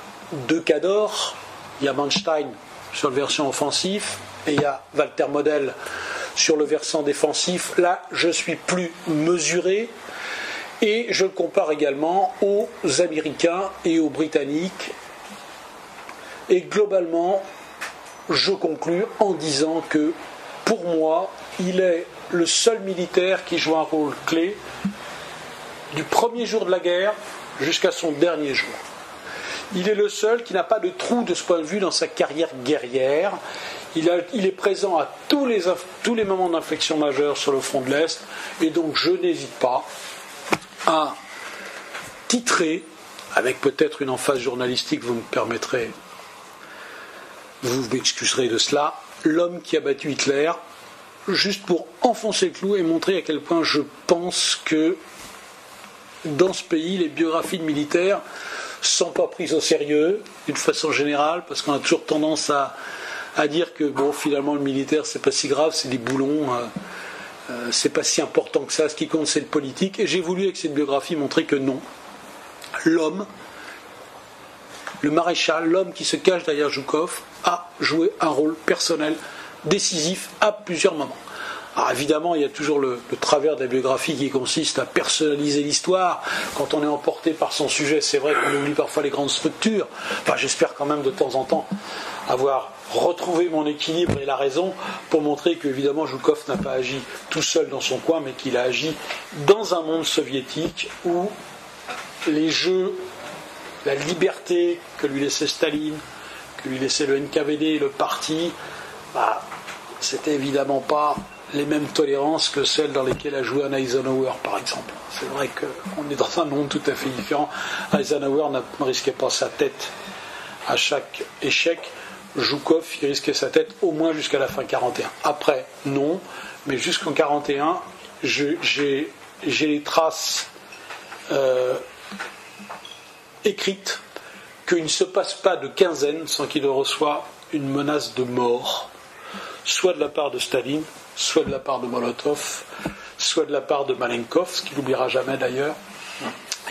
deux cadors. Il y a Manstein sur le versant offensif et il y a Walter Model sur le versant défensif. Là, je suis plus mesuré. Et je le compare également aux Américains et aux Britanniques. Et globalement, je conclus en disant que, pour moi, il est le seul militaire qui joue un rôle clé du premier jour de la guerre jusqu'à son dernier jour. Il est le seul qui n'a pas de trou de ce point de vue dans sa carrière guerrière. Il est présent à tous les moments d'inflexion majeure sur le front de l'Est, et donc je n'hésite pas à titrer, avec peut-être une emphase journalistique, vous m'excuserez de cela, l'homme qui a battu Hitler, juste pour enfoncer le clou et montrer à quel point je pense que dans ce pays, les biographies de militaires ne sont pas prises au sérieux, d'une façon générale, parce qu'on a toujours tendance à dire que bon, finalement le militaire c'est pas si grave, c'est des boulons, c'est pas si important que ça, ce qui compte c'est le politique, et j'ai voulu avec cette biographie montrer que non, l'homme, le maréchal, l'homme qui se cache derrière Zhukov, a joué un rôle personnel décisif à plusieurs moments. Alors évidemment, il y a toujours le travers de la biographie qui consiste à personnaliser l'histoire. Quand on est emporté par son sujet, c'est vrai qu'on oublie parfois les grandes structures. Enfin, j'espère quand même de temps en temps avoir retrouvé mon équilibre et la raison pour montrer qu'évidemment Zhukov n'a pas agi tout seul dans son coin, mais qu'il a agi dans un monde soviétique où les jeux, la liberté que lui laissait Staline, que lui laissait le NKVD, le parti, c'était évidemment pas les mêmes tolérances que celles dans lesquelles a joué un Eisenhower, par exemple. C'est vrai qu'on est dans un monde tout à fait différent. Eisenhower ne risquait pas sa tête à chaque échec. Joukov, il risquait sa tête au moins jusqu'à la fin 41. Après, non, mais jusqu'en 41, j'ai les traces écrites qu'il ne se passe pas de quinzaine sans qu'il reçoive une menace de mort, soit de la part de Staline, soit de la part de Molotov, soit de la part de Malenkov, ce qu'il n'oubliera jamais d'ailleurs.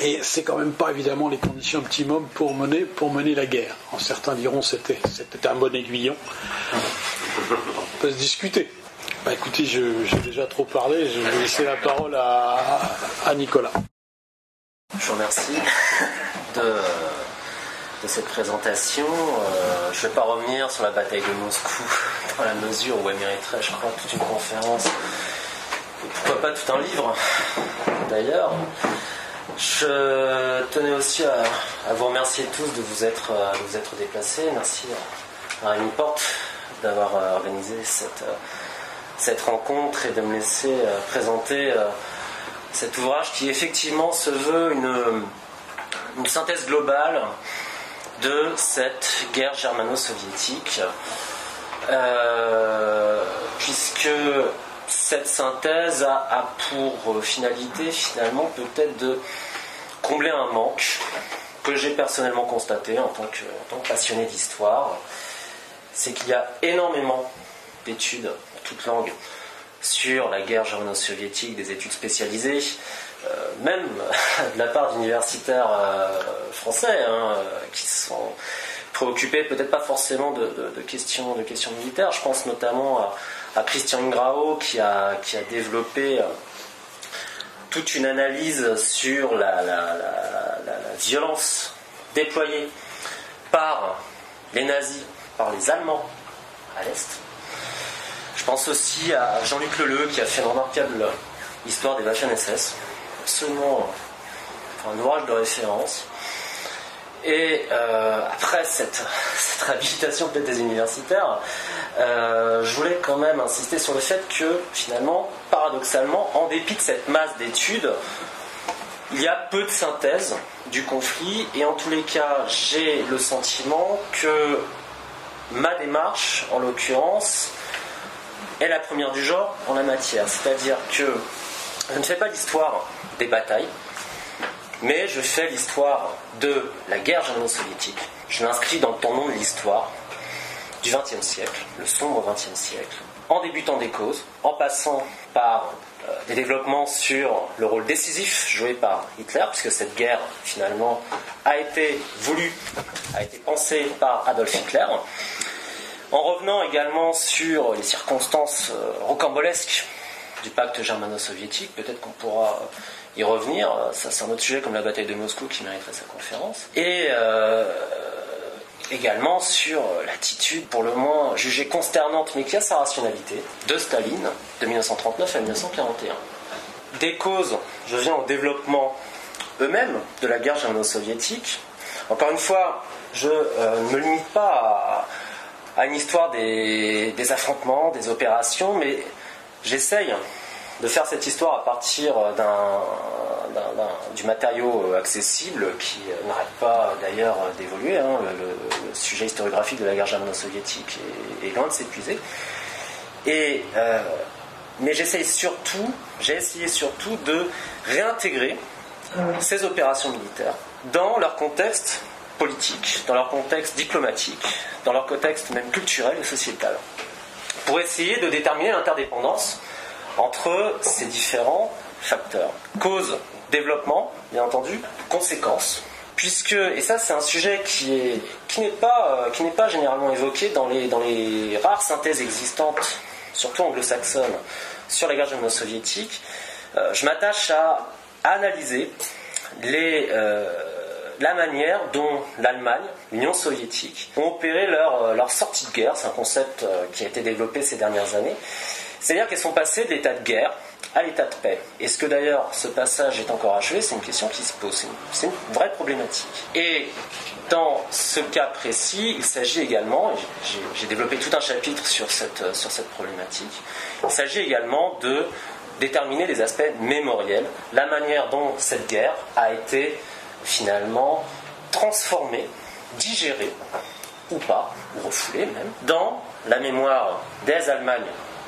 Et c'est quand même pas évidemment les conditions optimum pour mener la guerre. Certains diront que c'était un bon aiguillon. On peut se discuter. Écoutez, j'ai déjà trop parlé, je vais laisser la parole à Nicolas. Je vous remercie de cette présentation. Je ne vais pas revenir sur la bataille de Moscou dans la mesure où elle mériterait, je crois, toute une conférence. Et pourquoi pas tout un livre, d'ailleurs. Je tenais aussi à vous remercier tous de vous être déplacés. Merci à Rémi Porte d'avoir organisé cette rencontre et de me laisser présenter cet ouvrage qui effectivement se veut une synthèse globale de cette guerre germano-soviétique, puisque cette synthèse a pour finalité finalement peut-être de combler un manque que j'ai personnellement constaté en tant que passionné d'histoire. C'est qu'il y a énormément d'études, toutes langues, sur la guerre germano-soviétique, des études spécialisées, même de la part d'universitaires français qui sont préoccupés peut-être pas forcément de questions militaires. Je pense notamment à Christian Ingrao qui a développé toute une analyse sur la violence déployée par les nazis, par les Allemands à l'Est. Je pense aussi à Jean-Luc Leleu qui a fait une remarquable histoire des Waffen-SS, absolument un ouvrage de référence. Et après cette réhabilitation peut-être des universitaires, je voulais quand même insister sur le fait que finalement, paradoxalement, en dépit de cette masse d'études, il y a peu de synthèse du conflit, et en tous les cas, j'ai le sentiment que ma démarche, en l'occurrence, est la première du genre en la matière. C'est-à-dire que je ne fais pas l'histoire des batailles, mais je fais l'histoire de la guerre germano-soviétique. Je l'inscris dans le tournant de l'histoire du XXe siècle, le sombre XXe siècle, en débutant des causes, en passant par des développements sur le rôle décisif joué par Hitler, puisque cette guerre, finalement, a été pensée par Adolf Hitler, en revenant également sur les circonstances rocambolesques du pacte germano-soviétique. Peut-être qu'on pourra y revenir, ça c'est un autre sujet comme la bataille de Moscou qui mériterait sa conférence, et également sur l'attitude pour le moins jugée consternante mais qui a sa rationalité de Staline de 1939 à 1941. Des causes, je viens au développement eux-mêmes de la guerre germano-soviétique. Encore une fois, je ne me limite pas à une histoire des affrontements, des opérations, mais j'essaye de faire cette histoire à partir du matériau accessible qui n'arrête pas d'ailleurs d'évoluer. Le sujet historiographique de la guerre germano-soviétique est loin de s'épuiser. Mais j'ai essayé surtout de réintégrer ces opérations militaires dans leur contexte politique, dans leur contexte diplomatique, dans leur contexte même culturel et sociétal, pour essayer de déterminer l'interdépendance entre ces différents facteurs. Cause, développement, bien entendu, conséquences. Puisque, et ça c'est un sujet qui n'est pas généralement évoqué dans les rares synthèses existantes, surtout anglo-saxonnes, sur la guerre germano-soviétique, je m'attache à analyser la manière dont l'Allemagne, l'Union soviétique, ont opéré leur sortie de guerre. C'est un concept qui a été développé ces dernières années. C'est-à-dire qu'elles sont passées de l'état de guerre à l'état de paix. Est-ce que d'ailleurs ce passage est encore achevé ? C'est une question qui se pose. C'est une vraie problématique. Et dans ce cas précis, il s'agit également, et j'ai développé tout un chapitre sur cette problématique, il s'agit également de déterminer les aspects mémoriels, la manière dont cette guerre a été finalement transformée, digérée ou pas, ou refoulé même, dans la mémoire des Allemagnes,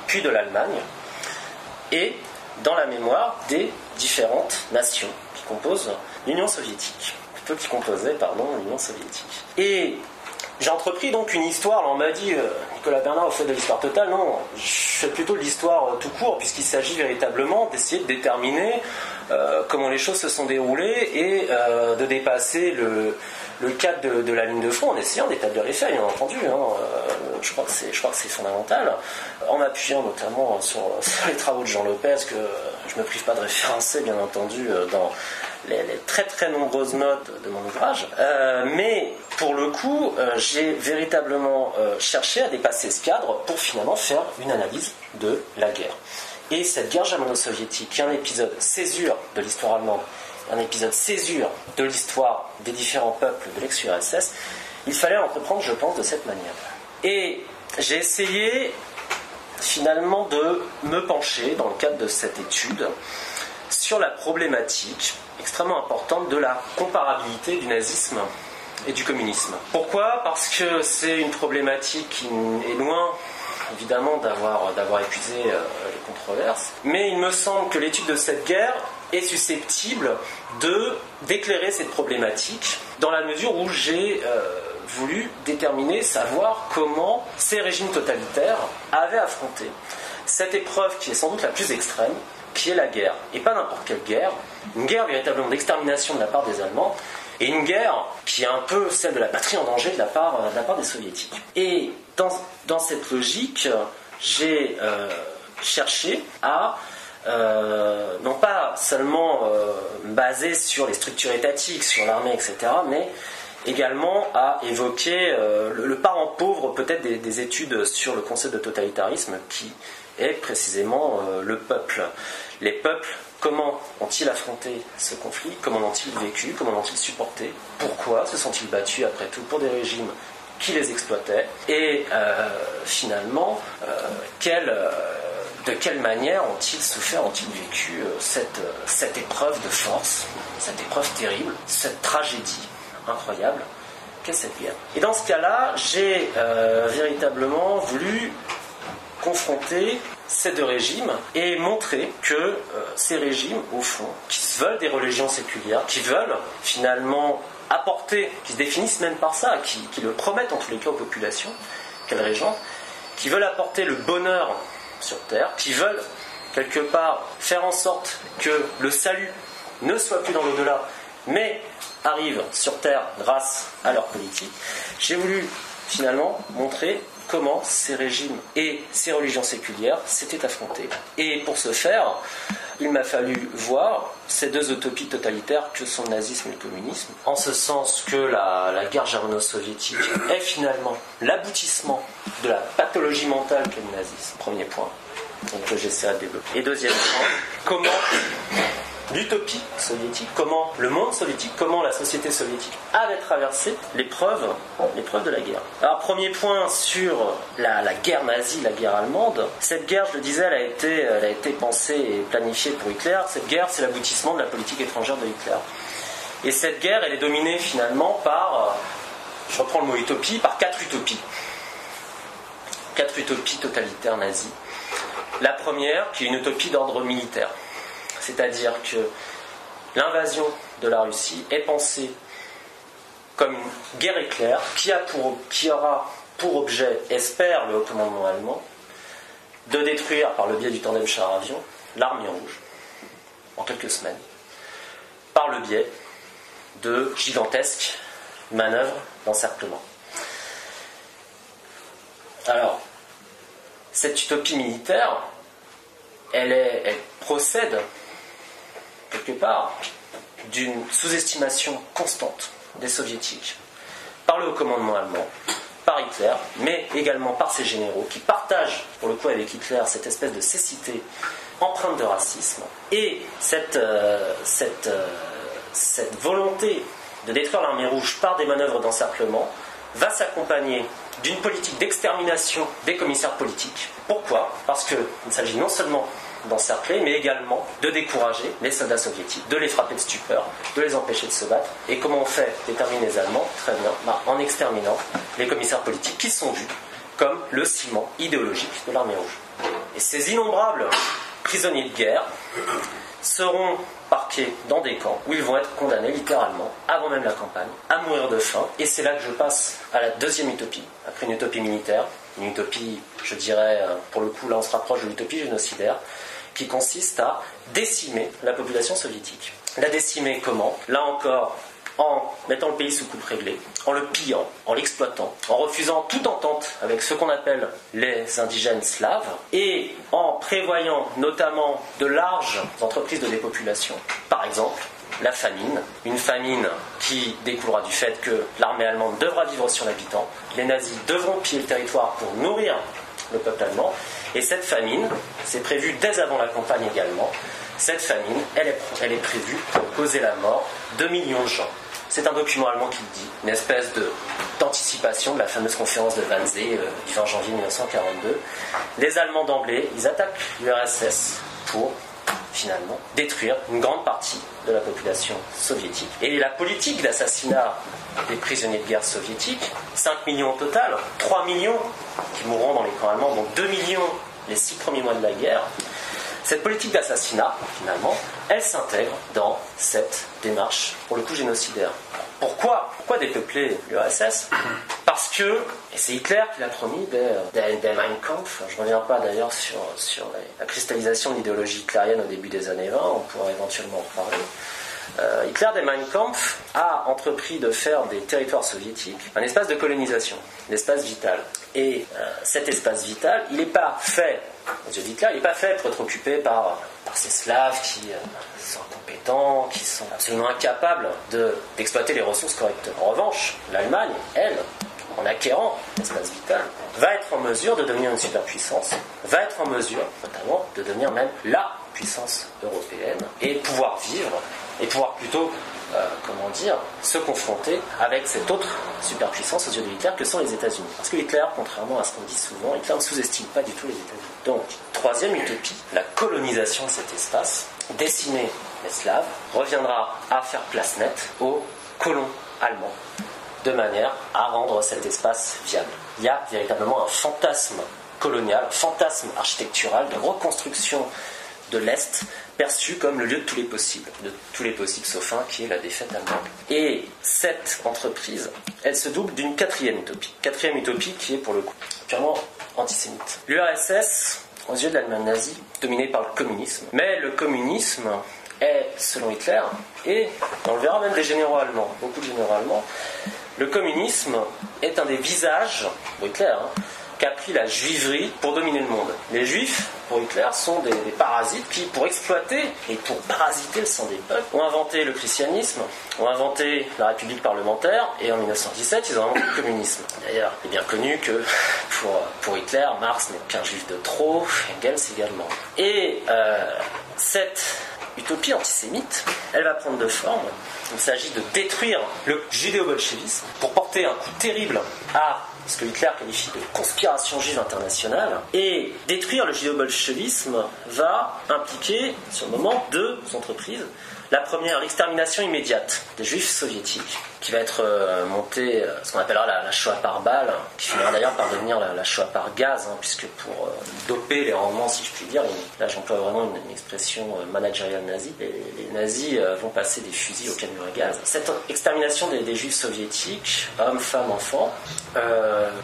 puis de l'Allemagne, et dans la mémoire des différentes nations qui composent l'Union soviétique. Plutôt qui composaient, l'Union soviétique. Et j'ai entrepris donc une histoire, là on m'a dit Nicolas Bernard, vous faites de l'histoire totale, non, je fais plutôt de l'histoire tout court, puisqu'il s'agit véritablement d'essayer de déterminer comment les choses se sont déroulées et de dépasser le cadre de la ligne de front en essayant d'établir les faits, bien entendu. Je crois que c'est fondamental, en m'appuyant notamment sur les travaux de Jean Lopez, que je ne me prive pas de référencer, bien entendu, dans les très très nombreuses notes de mon ouvrage. Mais pour le coup, j'ai véritablement cherché à dépasser ce cadre pour finalement faire une analyse de la guerre. Et cette guerre germano-soviétique, qui est un épisode césure de l'histoire allemande, un épisode césure de l'histoire des différents peuples de l'ex-URSS, il fallait entreprendre, je pense, de cette manière. Et j'ai essayé finalement de me pencher, dans le cadre de cette étude, sur la problématique extrêmement importante de la comparabilité du nazisme et du communisme. Pourquoi ? Parce que c'est une problématique qui est loin, évidemment, d'avoir épuisé les controverses, mais il me semble que l'étude de cette guerre est susceptible d'éclairer cette problématique, dans la mesure où j'ai voulu déterminer, savoir comment ces régimes totalitaires avaient affronté cette épreuve qui est sans doute la plus extrême, qui est la guerre. Et pas n'importe quelle guerre, une guerre véritablement d'extermination de la part des Allemands, et une guerre qui est un peu celle de la patrie en danger de la part des Soviétiques. Et dans cette logique, j'ai cherché à non pas seulement me baser sur les structures étatiques, sur l'armée, etc., mais également à évoquer le parent pauvre peut-être des études sur le concept de totalitarisme, qui est précisément le peuple. Les peuples, comment ont-ils affronté ce conflit? Comment l'ont-ils vécu? Comment l'ont-ils supporté? Pourquoi se sont-ils battus après tout pour des régimes qui les exploitaient? Et finalement, de quelle manière ont-ils souffert, ont-ils vécu cette épreuve de force, cette épreuve terrible, cette tragédie incroyable qu'est cette guerre? Et dans ce cas-là, j'ai véritablement voulu confronter ces deux régimes et montrer que ces régimes, au fond, qui se veulent des religions séculières, qui veulent finalement apporter, qui se définissent même par ça, qui le promettent en tous les cas aux populations qu'elles régentent, qui veulent apporter le bonheur sur Terre, qui veulent quelque part faire en sorte que le salut ne soit plus dans l'au-delà, mais arrive sur Terre grâce à leur politique, j'ai voulu finalement montrer comment ces régimes et ces religions séculières s'étaient affrontés. Et pour ce faire, il m'a fallu voir ces deux utopies totalitaires que sont le nazisme et le communisme, en ce sens que la guerre germano-soviétique est finalement l'aboutissement de la pathologie mentale qu'est le nazisme, premier point, donc que j'essaie de développer. Et deuxième point, comment l'utopie soviétique, comment le monde soviétique, comment la société soviétique avait traversé l'épreuve de la guerre. Alors, premier point sur la guerre nazie, la guerre allemande. Cette guerre, je le disais, elle a été pensée et planifiée pour Hitler. Cette guerre, c'est l'aboutissement de la politique étrangère de Hitler. Et cette guerre, elle est dominée finalement par, je reprends le mot utopie, par quatre utopies. Quatre utopies totalitaires nazies. La première, qui est une utopie d'ordre militaire. C'est-à-dire que l'invasion de la Russie est pensée comme une guerre éclair qui aura pour objet, espère le haut commandement allemand, de détruire par le biais du tandem char-avion l'armée rouge en quelques semaines, par le biais de gigantesques manœuvres d'encerclement. Alors, cette utopie militaire, elle procède quelque part d'une sous-estimation constante des soviétiques par le haut commandement allemand, par Hitler, mais également par ses généraux qui partagent pour le coup avec Hitler cette espèce de cécité empreinte de racisme, et cette volonté de détruire l'armée rouge par des manœuvres d'encerclement va s'accompagner d'une politique d'extermination des commissaires politiques. Pourquoi ? Parce qu'il s'agit non seulement d'encercler, mais également de décourager les soldats soviétiques, de les frapper de stupeur, de les empêcher de se battre. Et comment on fait déterminer les Allemands? Très bien, en exterminant les commissaires politiques qui sont vus comme le ciment idéologique de l'armée rouge. Et ces innombrables prisonniers de guerre seront parqués dans des camps où ils vont être condamnés littéralement, avant même la campagne, à mourir de faim. Et c'est là que je passe à la deuxième utopie, après une utopie militaire, une utopie, je dirais, pour le coup là on se rapproche de l'utopie génocidaire, qui consiste à décimer la population soviétique. La décimer comment? Là encore, en mettant le pays sous coupe réglée, en le pillant, en l'exploitant, en refusant toute entente avec ce qu'on appelle les indigènes slaves, et en prévoyant notamment de larges entreprises de dépopulation. Par exemple, la famine, une famine qui découlera du fait que l'armée allemande devra vivre sur l'habitant, les nazis devront piller le territoire pour nourrir le peuple allemand, et cette famine, c'est prévu dès avant la campagne également, cette famine, elle est prévue pour causer la mort de millions de gens. C'est un document allemand qui le dit, une espèce d'anticipation de la fameuse conférence de Wannsee du 20 janvier 1942. Les Allemands d'emblée, ils attaquent l'URSS pour finalement détruire une grande partie de la population soviétique. Et la politique d'assassinat des prisonniers de guerre soviétiques, 5 millions au total, 3 millions qui mourront dans les camps allemands, donc 2 millions les 6 premiers mois de la guerre. Cette politique d'assassinat, finalement, elle s'intègre dans cette démarche, pour le coup, génocidaire. Pourquoi dépeupler l'URSS? Parce que, et c'est Hitler qui l'a promis dès Mein Kampf, je ne reviens pas d'ailleurs sur la cristallisation de l'idéologie hitlérienne au début des années 20, on pourra éventuellement en parler. Hitler, dès Mein Kampf, a entrepris de faire des territoires soviétiques un espace de colonisation, un espace vital. Et cet espace vital, il n'est pas fait, aux yeux d'Hitler, il n'est pas fait pour être occupé par ces Slaves qui sont incompétents, qui sont absolument incapables d'exploiter les ressources correctement. En revanche, l'Allemagne, elle, en acquérant l'espace vital, va être en mesure de devenir une superpuissance, va être en mesure, notamment, de devenir même la puissance européenne, et pouvoir vivre, et pouvoir plutôt, se confronter avec cette autre superpuissance aux yeux de Hitler que sont les États-Unis. Parce que Hitler, contrairement à ce qu'on dit souvent, Hitler ne sous-estime pas du tout les États-Unis. Donc, troisième utopie, la colonisation de cet espace, décimer les Slaves, reviendra à faire place nette aux colons allemands, de manière à rendre cet espace viable. Il y a véritablement un fantasme colonial, un fantasme architectural de reconstruction de l'Est, perçu comme le lieu de tous les possibles sauf un qui est la défaite allemande. Et cette entreprise, elle se double d'une quatrième utopie qui est pour le coup purement antisémite. L'URSS, aux yeux de l'Allemagne nazie, dominée par le communisme, mais le communisme est, selon Hitler, et on le verra même des généraux allemands, beaucoup de généraux allemands, le communisme est un des visages, pour Hitler, qu'a pris la juiverie pour dominer le monde. Les juifs, pour Hitler, sont des parasites qui, pour exploiter et pour parasiter le sang des peuples, ont inventé le christianisme, ont inventé la République parlementaire, et en 1917, ils ont inventé le communisme. D'ailleurs, il est bien connu que pour Hitler, Marx n'est qu'un juif de trop, Engels également. Et cette utopie antisémite, elle va prendre deux formes. Il s'agit de détruire le judéo-bolchevisme pour porter un coup terrible à ce que Hitler qualifie de conspiration juive internationale. Et détruire le judéo-bolchevisme va impliquer, sur le moment, deux entreprises. La première, l'extermination immédiate des juifs soviétiques, qui va être montée, ce qu'on appellera la Shoah par balle, qui finira d'ailleurs par devenir la Shoah par gaz, puisque pour doper les rendements, si je puis dire, là j'emploie vraiment une expression managériale nazie, les nazis vont passer des fusils au camion à gaz. Cette extermination des juifs soviétiques, hommes, femmes, enfants,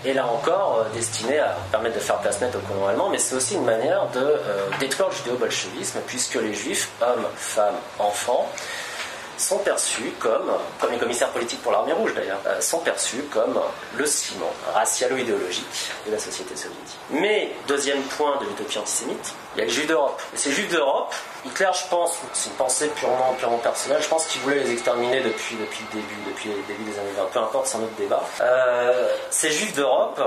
est là encore destinée à permettre de faire place nette aux colons allemands, mais c'est aussi une manière de détruire le judéo-bolchevisme, puisque les juifs, hommes, femmes, enfants, sont perçus comme les commissaires politiques pour l'armée rouge d'ailleurs, sont perçus comme le ciment racialo-idéologique de la société soviétique. Mais, deuxième point de l'utopie antisémite, il y a les juifs d'Europe. Et ces juifs d'Europe, Hitler, je pense, c'est une pensée purement personnelle, je pense qu'il voulait les exterminer depuis le début des années 20, peu importe, c'est un autre débat. Ces juifs d'Europe,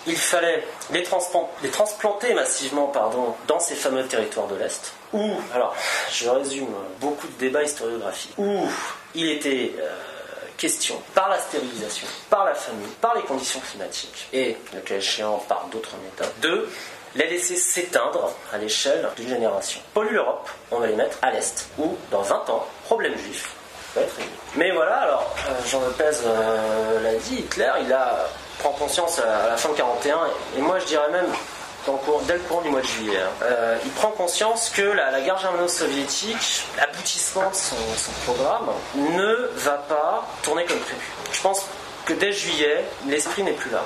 il fallait les transplanter massivement dans ces fameux territoires de l'Est, où, alors je résume, beaucoup de débats historiographiques, où il était question, par la stérilisation, par la famine, par les conditions climatiques, et le cas échéant par d'autres méthodes, de les laisser s'éteindre à l'échelle d'une génération. Pollue l'Europe, on va les mettre à l'Est, où dans 20 ans, problème juif va être réglé. Mais voilà, alors, Jean Lepez l'a dit, Hitler, prend conscience à la fin de 1941, et moi je dirais même dès le courant du mois de juillet, il prend conscience que la guerre germano-soviétique, l'aboutissement de son programme, ne va pas tourner comme prévu. Je pense que dès juillet, l'esprit n'est plus là.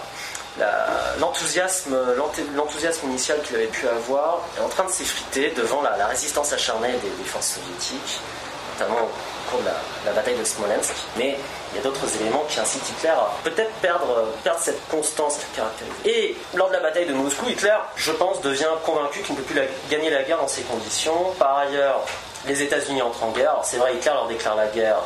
L'enthousiasme initial qu'il avait pu avoir est en train de s'effriter devant la résistance acharnée des forces soviétiques, notamment au cours de la bataille de Smolensk. Mais il y a d'autres éléments qui incitent Hitler à peut-être perdre cette constance qui caractérise. Et lors de la bataille de Moscou, Hitler, je pense, devient convaincu qu'il ne peut plus gagner la guerre dans ces conditions. Par ailleurs, les États-Unis entrent en guerre. Alors c'est vrai, Hitler leur déclare la guerre,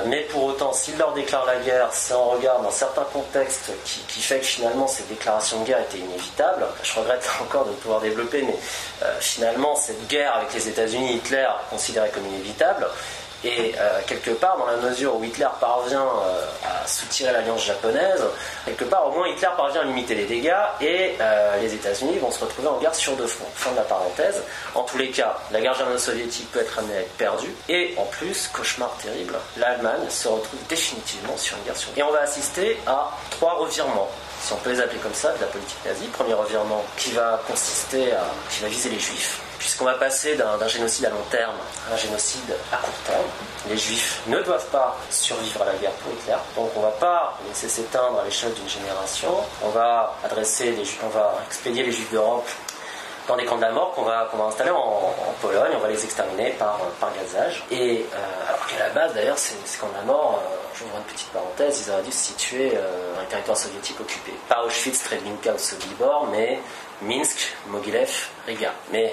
mais pour autant, s'il leur déclare la guerre, c'est en regard d'un certain contexte qui fait que finalement cette déclaration de guerre était inévitable. Je regrette encore de pouvoir développer, mais finalement cette guerre avec les États-Unis, Hitler considérait comme inévitable. Et quelque part, dans la mesure où Hitler parvient à soutirer l'alliance japonaise, quelque part au moins Hitler parvient à limiter les dégâts et les États-Unis vont se retrouver en guerre sur deux fronts. Fin de la parenthèse. En tous les cas, la guerre germano-soviétique peut être amenée à être perdue et en plus, cauchemar terrible, l'Allemagne se retrouve définitivement sur une guerre sur deux. Et on va assister à 3 revirements, si on peut les appeler comme ça, de la politique nazie. Premier revirement qui va viser les Juifs, puisqu'on va passer d'un génocide à long terme à un génocide à court terme. Les Juifs ne doivent pas survivre à la guerre pour Hitler, donc on ne va pas les laisser s'éteindre à l'échelle d'une génération. On va expédier les Juifs d'Europe dans des camps de la mort qu'on va installer en Pologne. On va les exterminer par gazage. Et alors qu'à la base, d'ailleurs, ces camps de la mort, j'ouvre une petite parenthèse, ils auraient dû se situer dans les territoires soviétiques occupés. Pas Auschwitz, Treblinka ou Sobibor, mais Minsk, Mogilev, Riga. Mais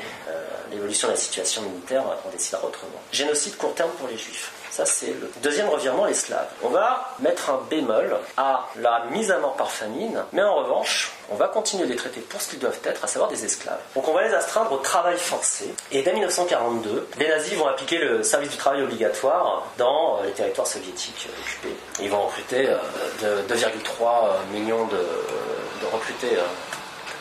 l'évolution de la situation militaire, on décidera autrement. Génocide court terme pour les Juifs. Ça, c'est le deuxième revirement, les Slaves. On va mettre un bémol à la mise à mort par famine, mais en revanche, on va continuer de les traiter pour ce qu'ils doivent être, à savoir des esclaves. Donc on va les astreindre au travail forcé. Et dès 1942, les nazis vont appliquer le service du travail obligatoire dans les territoires soviétiques occupés. Ils vont recruter 2,3 millions de recrutés.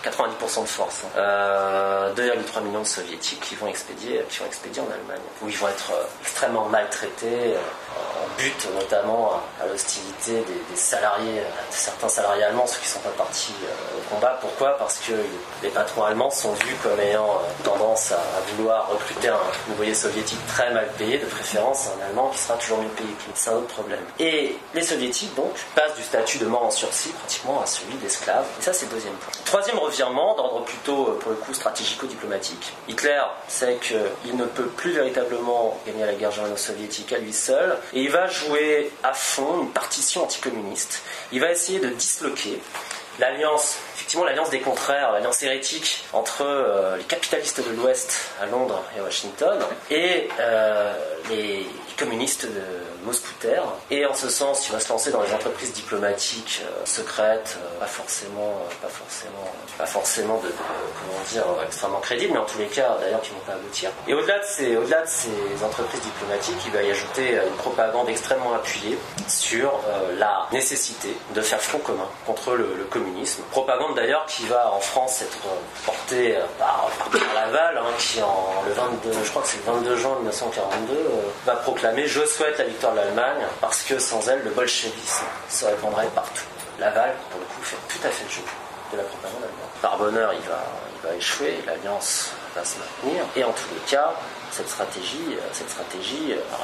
90% de force. 2,3 millions de soviétiques qui vont expédier en Allemagne, où ils vont être extrêmement maltraités, en but notamment à l'hostilité des salariés, de certains salariés allemands, ceux qui ne sont pas partis au combat. Pourquoi ? Parce que les patrons allemands sont vus comme ayant tendance à vouloir recruter un ouvrier soviétique très mal payé, de préférence un Allemand qui sera toujours mieux payé que lui. C'est un autre problème. Et les soviétiques donc passent du statut de mort en sursis pratiquement à celui d'esclave. Et ça, c'est le deuxième point. Troisième revirement, d'ordre plutôt pour le coup stratégico-diplomatique. Hitler sait qu'il ne peut plus véritablement gagner la guerre germano-soviétique à lui seul, et il va jouer à fond une partition anticommuniste. Il va essayer de disloquer l'alliance des contraires, l'alliance hérétique entre les capitalistes de l'Ouest à Londres et à Washington et les communistes de Moscou terre. Et en ce sens, il va se lancer dans les entreprises diplomatiques secrètes, pas forcément extrêmement crédibles, mais en tous les cas, d'ailleurs, qui ne vont pas aboutir. Et au-delà de ces entreprises diplomatiques, il va y ajouter une propagande extrêmement appuyée sur la nécessité de faire front commun contre le communisme. Propagande d'ailleurs qui va en France être portée par Laval, qui je crois que c'est le 22 juin 1942, va proclamer « Je souhaite la victoire de l'Allemagne parce que sans elle, le bolchevisme se répandrait partout ». Laval, pour le coup, fait tout à fait le jeu de la propagande allemande. Par bonheur, il va échouer, l'alliance va se maintenir, et en tous les cas, cette stratégie,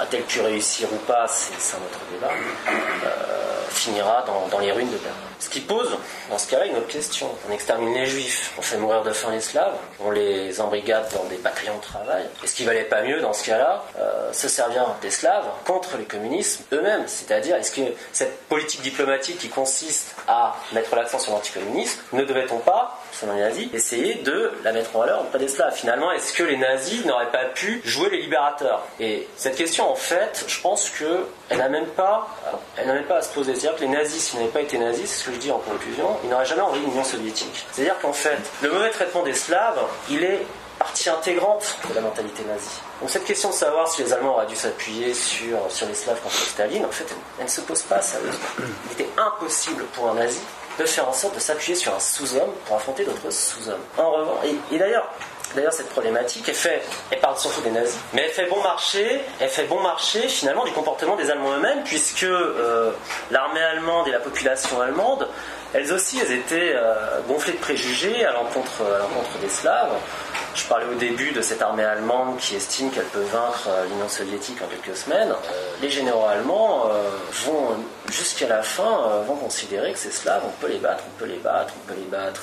a-t-elle pu réussir ou pas, c'est un autre débat, finira dans les ruines de Berlin. Ce qui pose, dans ce cas-là, une autre question. On extermine les Juifs, on fait mourir de faim les Slaves, on les embrigade dans des bataillons de travail. Est-ce qu'il valait pas mieux, dans ce cas-là, se servir des Slaves contre les communistes eux-mêmes ? C'est-à-dire, est-ce que cette politique diplomatique qui consiste à mettre l'accent sur l'anticommunisme, ne devait-on pas, selon les nazis, essayer de la mettre en valeur auprès des Slaves ? Finalement, est-ce que les nazis n'auraient pas pu jouer les libérateurs ? Et cette question, en fait, je pense qu'elle n'a même pas à se poser. C'est-à-dire que les nazis, s'ils n'avaient pas été nazis, c'est ce que je dis en conclusion, ils n'auraient jamais envahi l'Union soviétique. C'est-à-dire qu'en fait, le mauvais traitement des Slaves, il est partie intégrante de la mentalité nazie. Donc cette question de savoir si les Allemands auraient dû s'appuyer sur les Slaves contre Staline, en fait, elle ne se pose pas sérieusement. Il était impossible pour un nazi de faire en sorte de s'appuyer sur un sous-homme pour affronter d'autres sous-hommes. En revanche, et d'ailleurs, cette problématique, elle parle surtout des nazis, mais elle fait bon marché finalement du comportement des Allemands eux-mêmes, puisque l'armée allemande et la population allemande, elles aussi, elles étaient gonflées de préjugés à l'encontre des Slaves. Je parlais au début de cette armée allemande qui estime qu'elle peut vaincre l'Union soviétique en quelques semaines. Les généraux allemands vont, jusqu'à la fin, vont considérer que ces Slaves, on peut les battre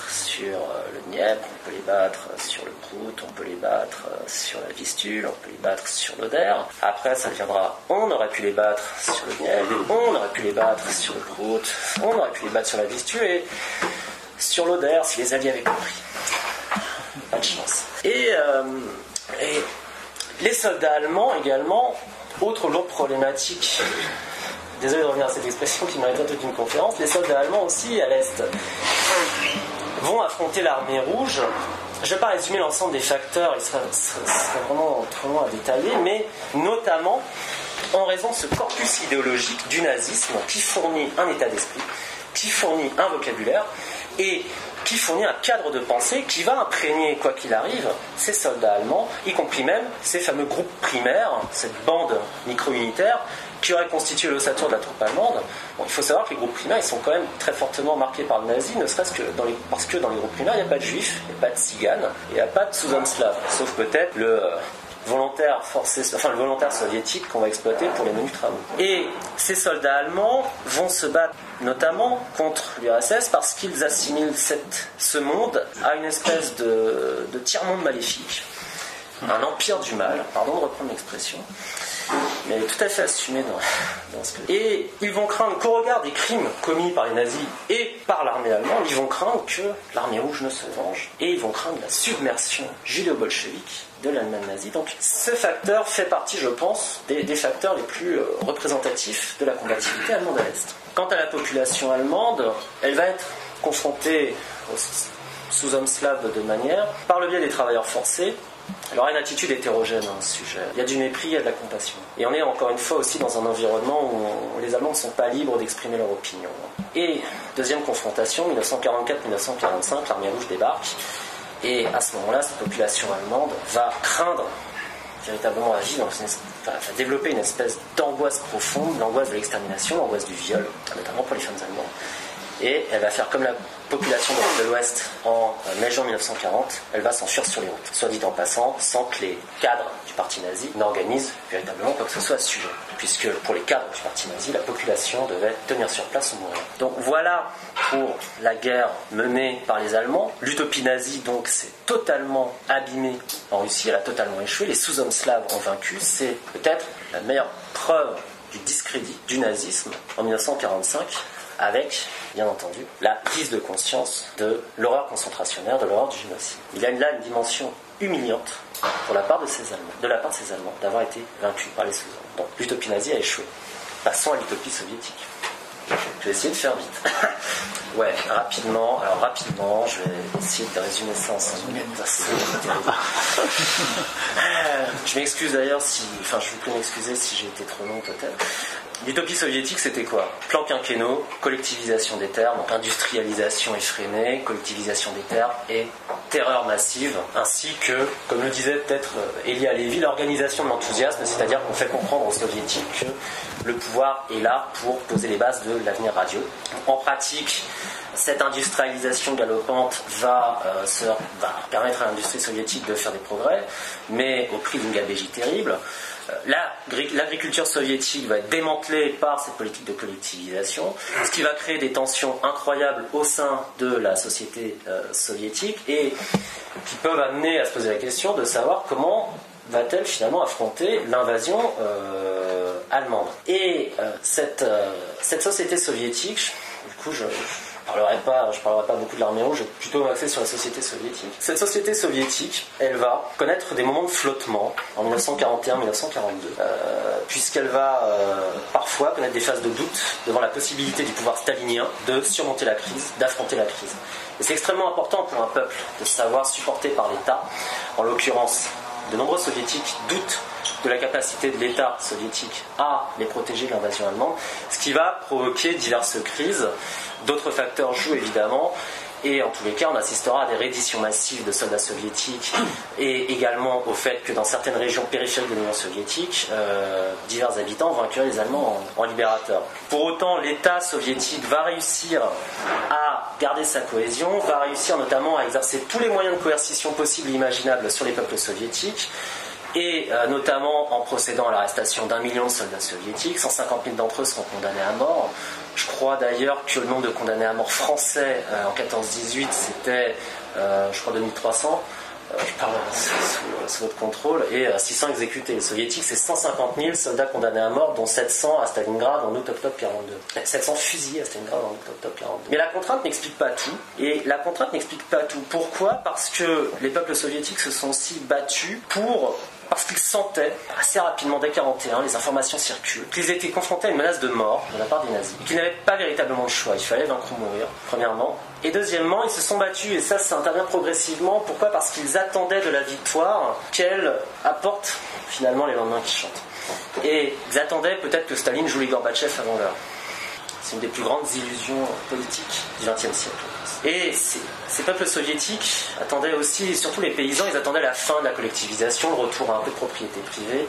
sur le Dniepr, on peut les battre sur le Prout, on peut les battre sur la Vistule, on peut les battre sur l'Oder. Après, ça deviendra, on aurait pu les battre sur le Dniepr, on aurait pu les battre sur le Prout, on aurait pu les battre sur la Vistule et sur l'Oder, si les Alliés avaient compris. Pas de chance. Et les soldats allemands également, autre lourde problématique, désolé de revenir à cette expression qui mériterait toute une conférence, les soldats allemands aussi à l'Est vont affronter l'armée rouge. Je ne vais pas résumer l'ensemble des facteurs, il serait vraiment trop long à détailler, mais notamment en raison de ce corpus idéologique du nazisme qui fournit un état d'esprit, qui fournit un vocabulaire et qui fournit un cadre de pensée qui va imprégner, quoi qu'il arrive, ces soldats allemands, y compris même ces fameux groupes primaires, cette bande micro-unitaire qui aurait constitué l'ossature de la troupe allemande. Bon, il faut savoir que les groupes primaires, ils sont quand même très fortement marqués par le nazi, ne serait-ce que parce que dans les groupes primaires, il n'y a pas de juifs, il n'y a pas de tziganes, il n'y a pas de sous-hommes slaves, sauf peut-être le volontaire soviétique qu'on va exploiter pour les menus travaux. Et ces soldats allemands vont se battre notamment contre l'URSS parce qu'ils assimilent ce monde à une espèce de tiers-monde maléfique, un empire du mal, pardon de reprendre l'expression, mais tout à fait assumé dans ce que... Et ils vont craindre qu'au regard des crimes commis par les nazis et par l'armée allemande, ils vont craindre que l'armée rouge ne se venge, et ils vont craindre la submersion judéo-bolchevique de l'Allemagne nazie. Donc ce facteur fait partie, je pense, des facteurs les plus représentatifs de la combativité allemande à l'Est. Quant à la population allemande, elle va être confrontée aux sous-hommes slaves de manière, par le biais des travailleurs forcés. Alors, il y a une attitude hétérogène à ce sujet. Il y a du mépris, il y a de la compassion. Et on est encore une fois aussi dans un environnement où les Allemands ne sont pas libres d'exprimer leur opinion. Et deuxième confrontation, 1944-1945, l'armée rouge débarque. Et à ce moment-là, cette population allemande va craindre véritablement à vivre, va développer une espèce d'angoisse profonde, l'angoisse de l'extermination, l'angoisse du viol, notamment pour les femmes allemandes. Et elle va faire comme la population de l'Ouest en mai-juin 1940, elle va s'enfuir sur les routes, soit dit en passant, sans que les cadres du parti nazi n'organisent véritablement quoi que ce soit à ce sujet, puisque pour les cadres du parti nazi, la population devait tenir sur place ou mourir. Donc voilà pour la guerre menée par les Allemands. L'utopie nazie donc s'est totalement abîmée en Russie, elle a totalement échoué, les sous-hommes slaves ont vaincu, c'est peut-être la meilleure preuve du discrédit du nazisme en 1945, avec, bien entendu, la prise de conscience de l'horreur concentrationnaire, de l'horreur du génocide. Il y a là une dimension humiliante pour la part de ces Allemands, d'avoir été vaincus par les sous-hommes. Donc l'utopie nazie a échoué. Passons à l'utopie soviétique. Je vais essayer de faire vite. Ouais, rapidement, je vais essayer de résumer ça en 5 minutes. C'est terrible. Je m'excuse d'ailleurs je vous prie de m'excuser si j'ai été trop long peut-être. L'utopie soviétique, c'était quoi ? Plan quinquennaux, collectivisation des terres, donc industrialisation effrénée, collectivisation des terres et terreur massive, ainsi que, comme le disait peut-être Elia Levy, l'organisation de l'enthousiasme, c'est-à-dire qu'on fait comprendre aux soviétiques que le pouvoir est là pour poser les bases de l'avenir radieux. En pratique, cette industrialisation galopante va permettre à l'industrie soviétique de faire des progrès, mais au prix d'une gabegie terrible. L'agriculture soviétique va être démantelée par cette politique de collectivisation, ce qui va créer des tensions incroyables au sein de la société soviétique et qui peuvent amener à se poser la question de savoir comment va-t-elle finalement affronter l'invasion allemande. Et cette société soviétique, du coup je parlerai pas beaucoup de l'armée rouge, je vais plutôt m'axer sur la société soviétique. Cette société soviétique, elle va connaître des moments de flottement en 1941-1942, puisqu'elle va parfois connaître des phases de doute devant la possibilité du pouvoir stalinien de surmonter la crise, d'affronter la crise. Et c'est extrêmement important pour un peuple de savoir supporter par l'État. En l'occurrence, de nombreux soviétiques doutent de la capacité de l'État soviétique à les protéger de l'invasion allemande, ce qui va provoquer diverses crises. D'autres facteurs jouent évidemment, et en tous les cas, on assistera à des redditions massives de soldats soviétiques, et également au fait que dans certaines régions périphériques de l'Union soviétique, divers habitants vont accueillir les Allemands en libérateurs. Pour autant, l'État soviétique va réussir à garder sa cohésion, va réussir notamment à exercer tous les moyens de coercition possibles et imaginables sur les peuples soviétiques, et notamment en procédant à l'arrestation d'1 million de soldats soviétiques. 150 000 d'entre eux seront condamnés à mort. Je crois d'ailleurs que le nombre de condamnés à mort français en 14-18, c'était, je crois, 2300. Je parle sous votre contrôle, et 600 exécutés. Les soviétiques, c'est 150 000 soldats condamnés à mort, dont 700 à Stalingrad en août-octobre 42. 700 fusillés à Stalingrad en août-octobre 42. Mais la contrainte n'explique pas tout. Et la contrainte n'explique pas tout. Pourquoi ? Parce que les peuples soviétiques se sont aussi battus parce qu'ils sentaient, assez rapidement, dès 1941, les informations circulent, qu'ils étaient confrontés à une menace de mort de la part des nazis, et qu'ils n'avaient pas véritablement le choix, il fallait vaincre ou mourir, premièrement. Et deuxièmement, ils se sont battus, et ça intervient progressivement. Pourquoi ? Parce qu'ils attendaient de la victoire qu'elle apporte finalement les lendemains qui chantent. Et ils attendaient peut-être que Staline joue les Gorbatchev avant l'heure. C'est une des plus grandes illusions politiques du XXe siècle. Et ces peuples soviétiques attendaient aussi, et surtout les paysans, ils attendaient la fin de la collectivisation, le retour à un peu de propriété privée,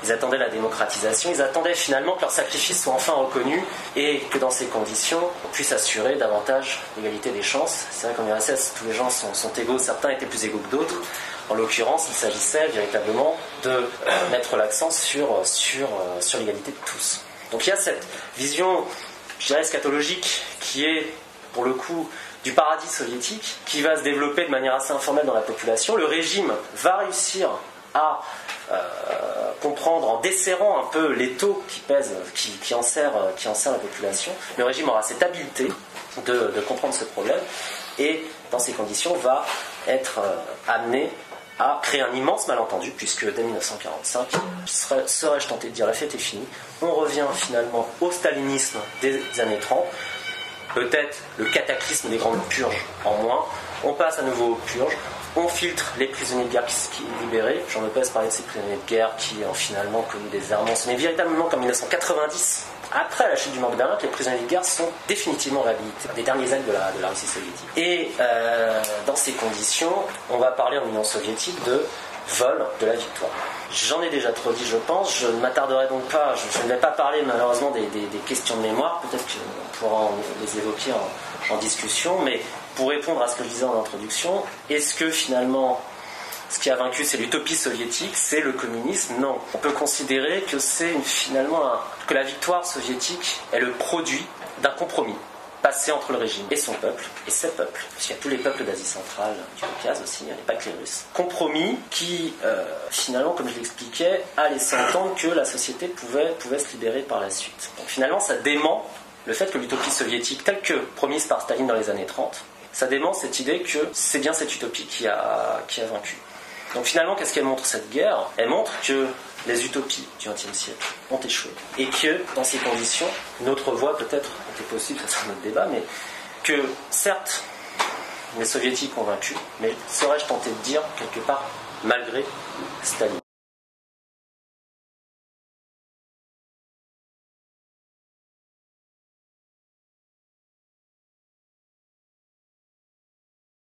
ils attendaient la démocratisation, ils attendaient finalement que leurs sacrifices soient enfin reconnus et que dans ces conditions, on puisse assurer davantage l'égalité des chances. C'est vrai qu'en URSS, tous les gens sont égaux, certains étaient plus égaux que d'autres. En l'occurrence, il s'agissait véritablement de mettre l'accent sur l'égalité de tous. Donc il y a cette vision, je dirais, eschatologique qui est, pour le coup, du paradis soviétique, qui va se développer de manière assez informelle dans la population. Le régime va réussir à comprendre, en desserrant un peu l'étau qui pèse, qui enserre la population. Le régime aura cette habileté de comprendre ce problème, et dans ces conditions va être amené à créer un immense malentendu, puisque dès 1945, serais-je tenté de dire, la fête est finie. On revient finalement au stalinisme des années 30, peut-être le cataclysme des grandes purges en moins. On passe à nouveau aux purges, on filtre les prisonniers de guerre qui sont libérés. Jean Lopez parlait de ces prisonniers de guerre qui ont finalement connu des errements. Ce n'est véritablement qu'en 1990, après la chute du mur de Berlin, que les prisonniers de guerre sont définitivement réhabilités, des derniers actes de la Russie soviétique. Et dans ces conditions, on va parler en Union soviétique de vol de la victoire. J'en ai déjà trop dit, je pense. Je ne m'attarderai donc pas, je ne vais pas parler malheureusement des questions de mémoire, peut-être qu'on pourra les évoquer en discussion, mais pour répondre à ce que je disais en introduction, est-ce que finalement ce qui a vaincu c'est l'utopie soviétique, c'est le communisme? Non. On peut considérer que c'est que la victoire soviétique est le produit d'un compromis passé entre le régime et son peuple, et ses peuples, puisqu'il y a tous les peuples d'Asie centrale, du Caucase aussi, il n'y a pas que les Russes. Compromis qui, finalement, comme je l'expliquais, a laissé entendre que la société pouvait se libérer par la suite. Donc finalement, ça dément le fait que l'utopie soviétique, telle que promise par Staline dans les années 30, ça dément cette idée que c'est bien cette utopie qui a vaincu. Donc finalement, qu'est-ce qu'elle montre, cette guerre ? Elle montre que les utopies du XXe siècle ont échoué. Et que, dans ces conditions, une autre voie peut-être était possible, ça c'est un autre débat, mais que, certes, les soviétiques ont vaincu, mais serais-je tenté de dire, quelque part, malgré Staline.